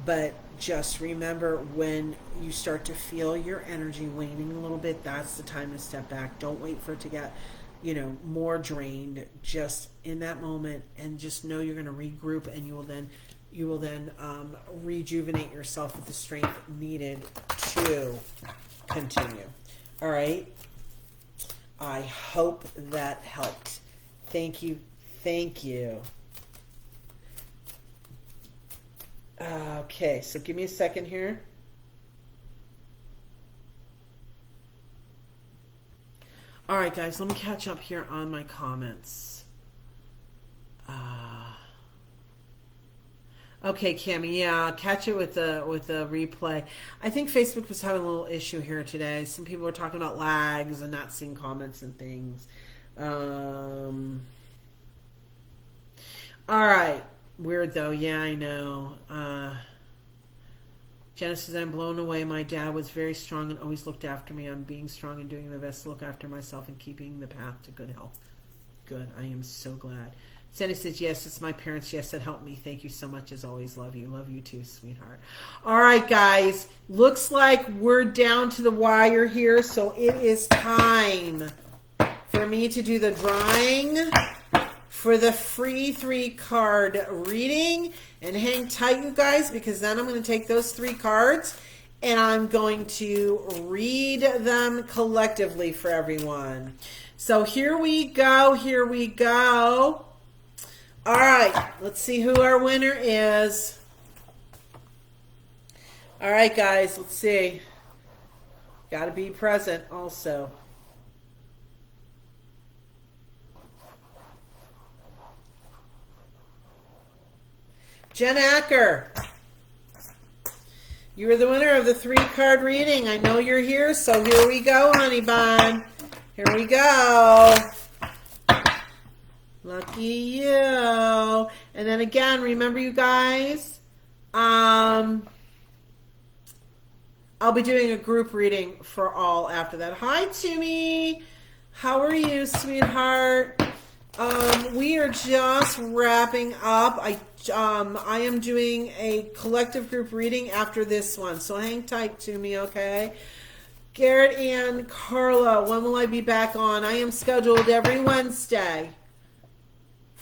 but just remember, when you start to feel your energy waning a little bit, that's the time to step back. Don't wait for it to get, more drained. Just in that moment, and just know you're going to regroup, and you will then rejuvenate yourself with the strength needed to continue. All right? I hope that helped. Thank you. Thank you. Okay, so give me a second here. All right, guys, let me catch up here on my comments. Okay, Cammie, yeah, catch it with the replay. I think Facebook was having a little issue here today. Some people were talking about lags and not seeing comments and things. All right. Weird though, yeah, I know. Jenna says, I'm blown away. My dad was very strong and always looked after me. I'm being strong and doing my best to look after myself and keeping the path to good health. Good. I am so glad. Sandy says, yes, it's my parents. Yes, that helped me. Thank you so much. As always, love you. Love you too, sweetheart. All right, guys. Looks like we're down to the wire here, so it is time for me to do the drawing for the free 3-card reading. And hang tight, you guys, because then I'm going to take those 3 cards and I'm going to read them collectively for everyone. So here we go. Here we go. All right. Let's see who our winner is. All right, guys. Let's see. Got to be present also. Jen Acker, you are the winner of the 3-card reading. I know you're here, so here we go, honey bun. Here we go. Lucky you. And then again, remember, you guys, I'll be doing a group reading for all after that. Hi, Timmy. How are you, sweetheart? We are just wrapping up. I am doing a collective group reading after this one, so hang tight to me, okay? Garrett and Carla, when will I be back on? I am scheduled every Wednesday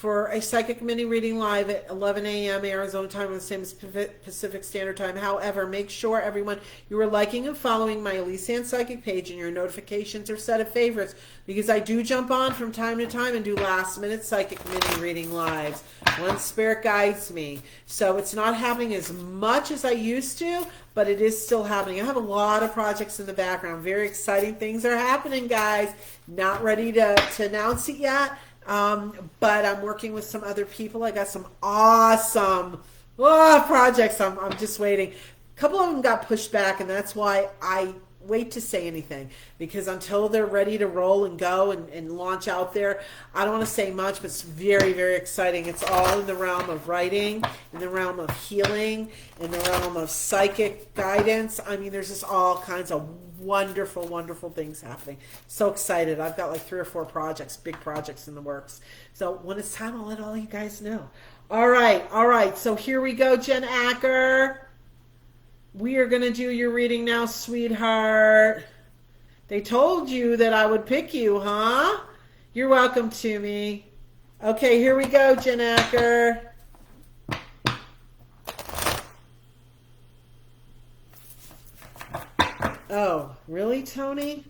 for a psychic mini reading live at 11 a.m. Arizona time, the same as Pacific Standard Time. However, make sure everyone you are liking and following my Elyse Ann Psychic page, and your notifications are set of favorites, because I do jump on from time to time and do last minute psychic mini reading lives when Spirit guides me. So it's not happening as much as I used to, but it is still happening. I have a lot of projects in the background. Very exciting things are happening, guys. Not ready to announce it yet. But I'm working with some other people. I got some awesome projects. I'm just waiting. A couple of them got pushed back, and that's why I wait to say anything, because until they're ready to roll and go and launch out there, I don't want to say much, but it's very, very exciting. It's all in the realm of writing, in the realm of healing, in the realm of psychic guidance. I mean, there's just all kinds of wonderful, wonderful things happening. So excited. I've got like 3 or 4 projects, big projects in the works. So when it's time, I'll let all you guys know. All right. So here we go, Jen Acker. We are going to do your reading now, sweetheart. They told you that I would pick you, huh? You're welcome to me. Okay, here we go, Jen Acker. Oh, really, Tony?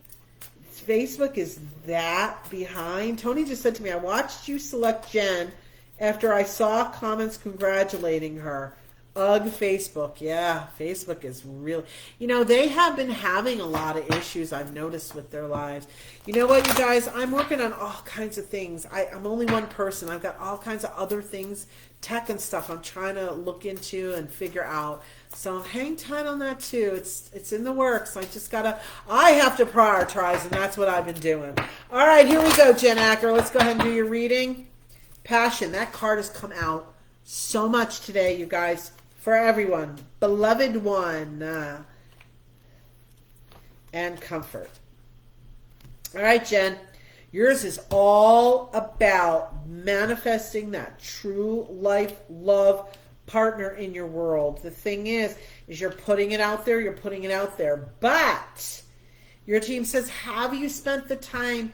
Facebook is that behind? Tony just said to me, I watched you select Jen after I saw comments congratulating her. Ugh, Facebook. Yeah, Facebook is really... they have been having a lot of issues, I've noticed, with their lives. You know what, you guys? I'm working on all kinds of things. I'm only one person. I've got all kinds of other things, tech and stuff I'm trying to look into and figure out. So hang tight on that, too. It's in the works. I have to prioritize, and that's what I've been doing. All right, here we go, Jen Acker. Let's go ahead and do your reading. Passion. That card has come out so much today, you guys. For everyone, beloved one, and comfort. All right, Jen, yours is all about manifesting that true life love partner in your world. The thing is you're putting it out there, but your team says, have you spent the time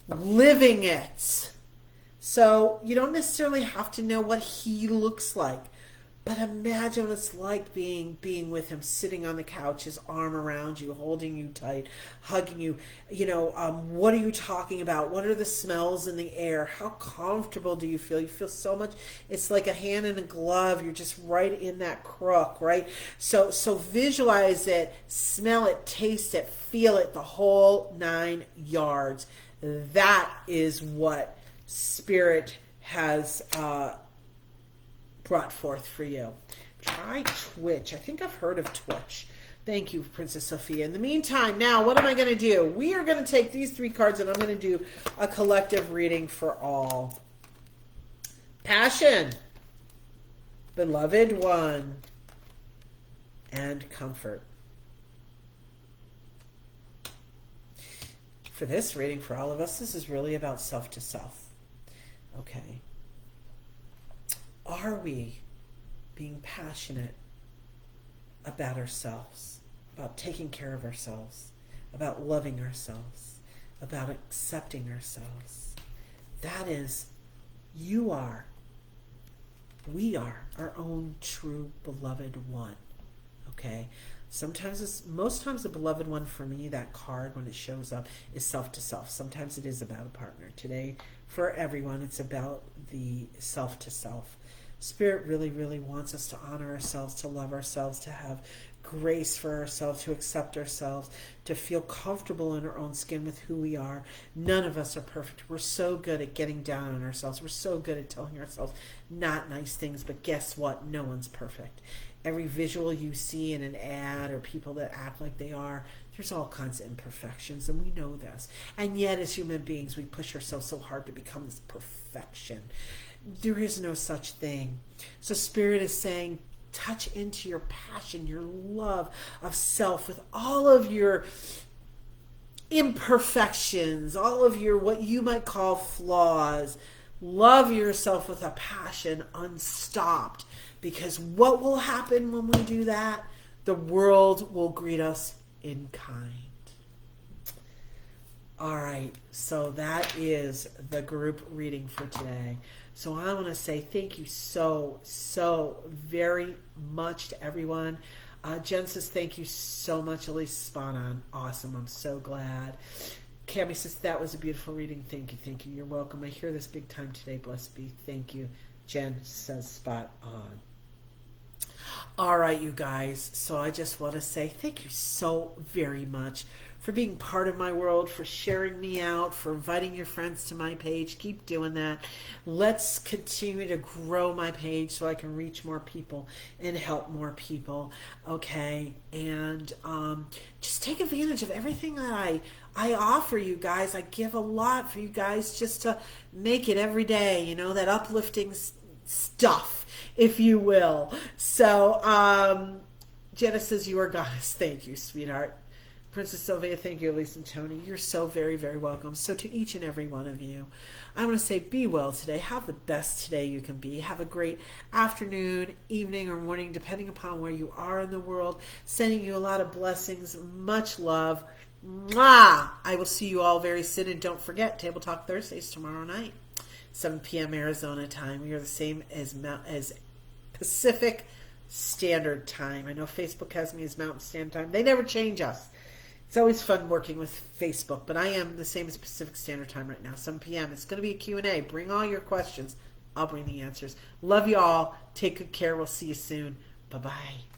living it? So you don't necessarily have to know what he looks like. But imagine what it's like being with him, sitting on the couch, his arm around you, holding you tight, hugging you. What are you talking about? What are the smells in the air? How comfortable do you feel? You feel so much. It's like a hand in a glove. You're just right in that crook, right? So visualize it, smell it, taste it, feel it, the whole 9 yards. That is what Spirit has brought forth for you. Try Twitch. I think I've heard of Twitch. Thank you, Princess Sophia. In the meantime, now, what am I going to do? We are going to take these 3 cards and I'm going to do a collective reading for all. Passion, beloved one, and comfort. For this reading for all of us, this is really about self to self. Okay. Are we being passionate about ourselves, about taking care of ourselves, about loving ourselves, about accepting ourselves? That is, we are our own true beloved one. Okay? Most times the beloved one for me, that card when it shows up, is self to self. Sometimes it is about a partner. Today, for everyone, it's about the self to self. Spirit really, really wants us to honor ourselves, to love ourselves, to have grace for ourselves, to accept ourselves, to feel comfortable in our own skin with who we are. None of us are perfect. We're so good at getting down on ourselves. We're so good at telling ourselves not nice things, but guess what? No one's perfect. Every visual you see in an ad or people that act like they are, there's all kinds of imperfections, and we know this. And yet, as human beings, we push ourselves so hard to become this perfection. There is no such thing. So Spirit is saying, touch into your passion, your love of self with all of your imperfections, all of your what you might call flaws. Love yourself with a passion unstopped, because what will happen when we do that? The world will greet us in kind. All right, so that is the group reading for today. So I want to say thank you so very much to everyone. Jen says, thank you so much, Elyse. Spot on. Awesome. I'm so glad. Cami says, that was a beautiful reading. Thank you, thank you. You're welcome. I hear this big time today. Blessed be. Thank you. Jen says, spot on. All right, you guys. So I just want to say thank you so very much for being part of my world, for sharing me out, for inviting your friends to my page. Keep doing that. Let's continue to grow my page so I can reach more people and help more people. Okay, and just take advantage of everything that I offer you guys. I give a lot for you guys just to make it every day. You know, that uplifting stuff, if you will. So, Jenna says, you are goddess. Thank you, sweetheart. Princess Sylvia, thank you, Elyse and Tony. You're so very, very welcome. So to each and every one of you, I want to say be well today. Have the best today you can be. Have a great afternoon, evening, or morning, depending upon where you are in the world. Sending you a lot of blessings. Much love. Mwah! I will see you all very soon. And don't forget, Table Talk Thursdays tomorrow night, 7 p.m. Arizona time. We are the same as Pacific Standard Time. I know Facebook has me as Mountain Standard Time. They never change us. It's always fun working with Facebook, but I am the same as Pacific Standard Time right now, 7 p.m. It's going to be a Q&A. Bring all your questions. I'll bring the answers. Love you all. Take good care. We'll see you soon. Bye-bye.